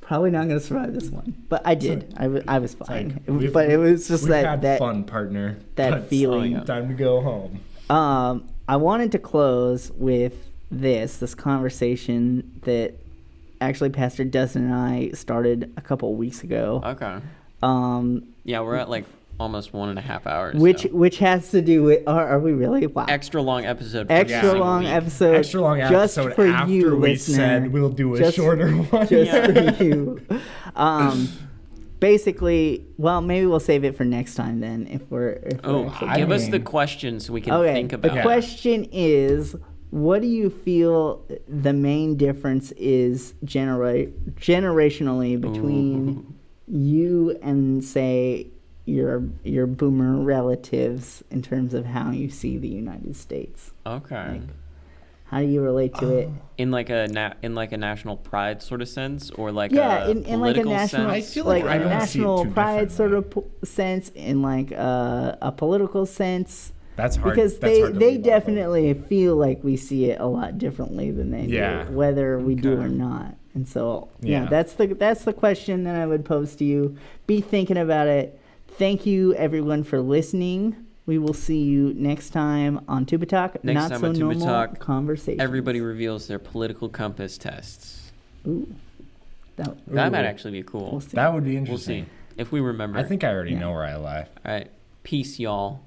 probably not gonna survive this one, but I did. I was fine. Like, but it was just that fun, partner. That feeling. Time to go home. I wanted to close with this conversation that actually Pastor Dustin and I started a couple of weeks ago. Okay. Yeah, we're at like almost 1.5 hours. Which has to do with are we really? Wow. Extra long episode. Extra long episode just for after you, we listener. Said we'll do a shorter one. Just for you. Basically, well, maybe we'll save it for next time then. Give us the question so we can think about it. The question is, what do you feel the main difference is generationally between you and, say, your boomer relatives in terms of how you see the United States? Okay. Like, how do you relate to it? In like a national pride sort of sense, or like in like a national, I feel like a national pride sort of sense, in like a political sense. That's hard. Because they definitely feel like we see it a lot differently than they do, whether we do or not. And so that's the question that I would pose to you. Be thinking about it. Thank you everyone for listening. We will see you next time on Tuba Talk. Next time on Tuba Talk, conversation. Everybody reveals their political compass tests. Ooh. That might actually be cool. That would be interesting. We'll see if we remember. I think I already know where I lie. All right. Peace, y'all.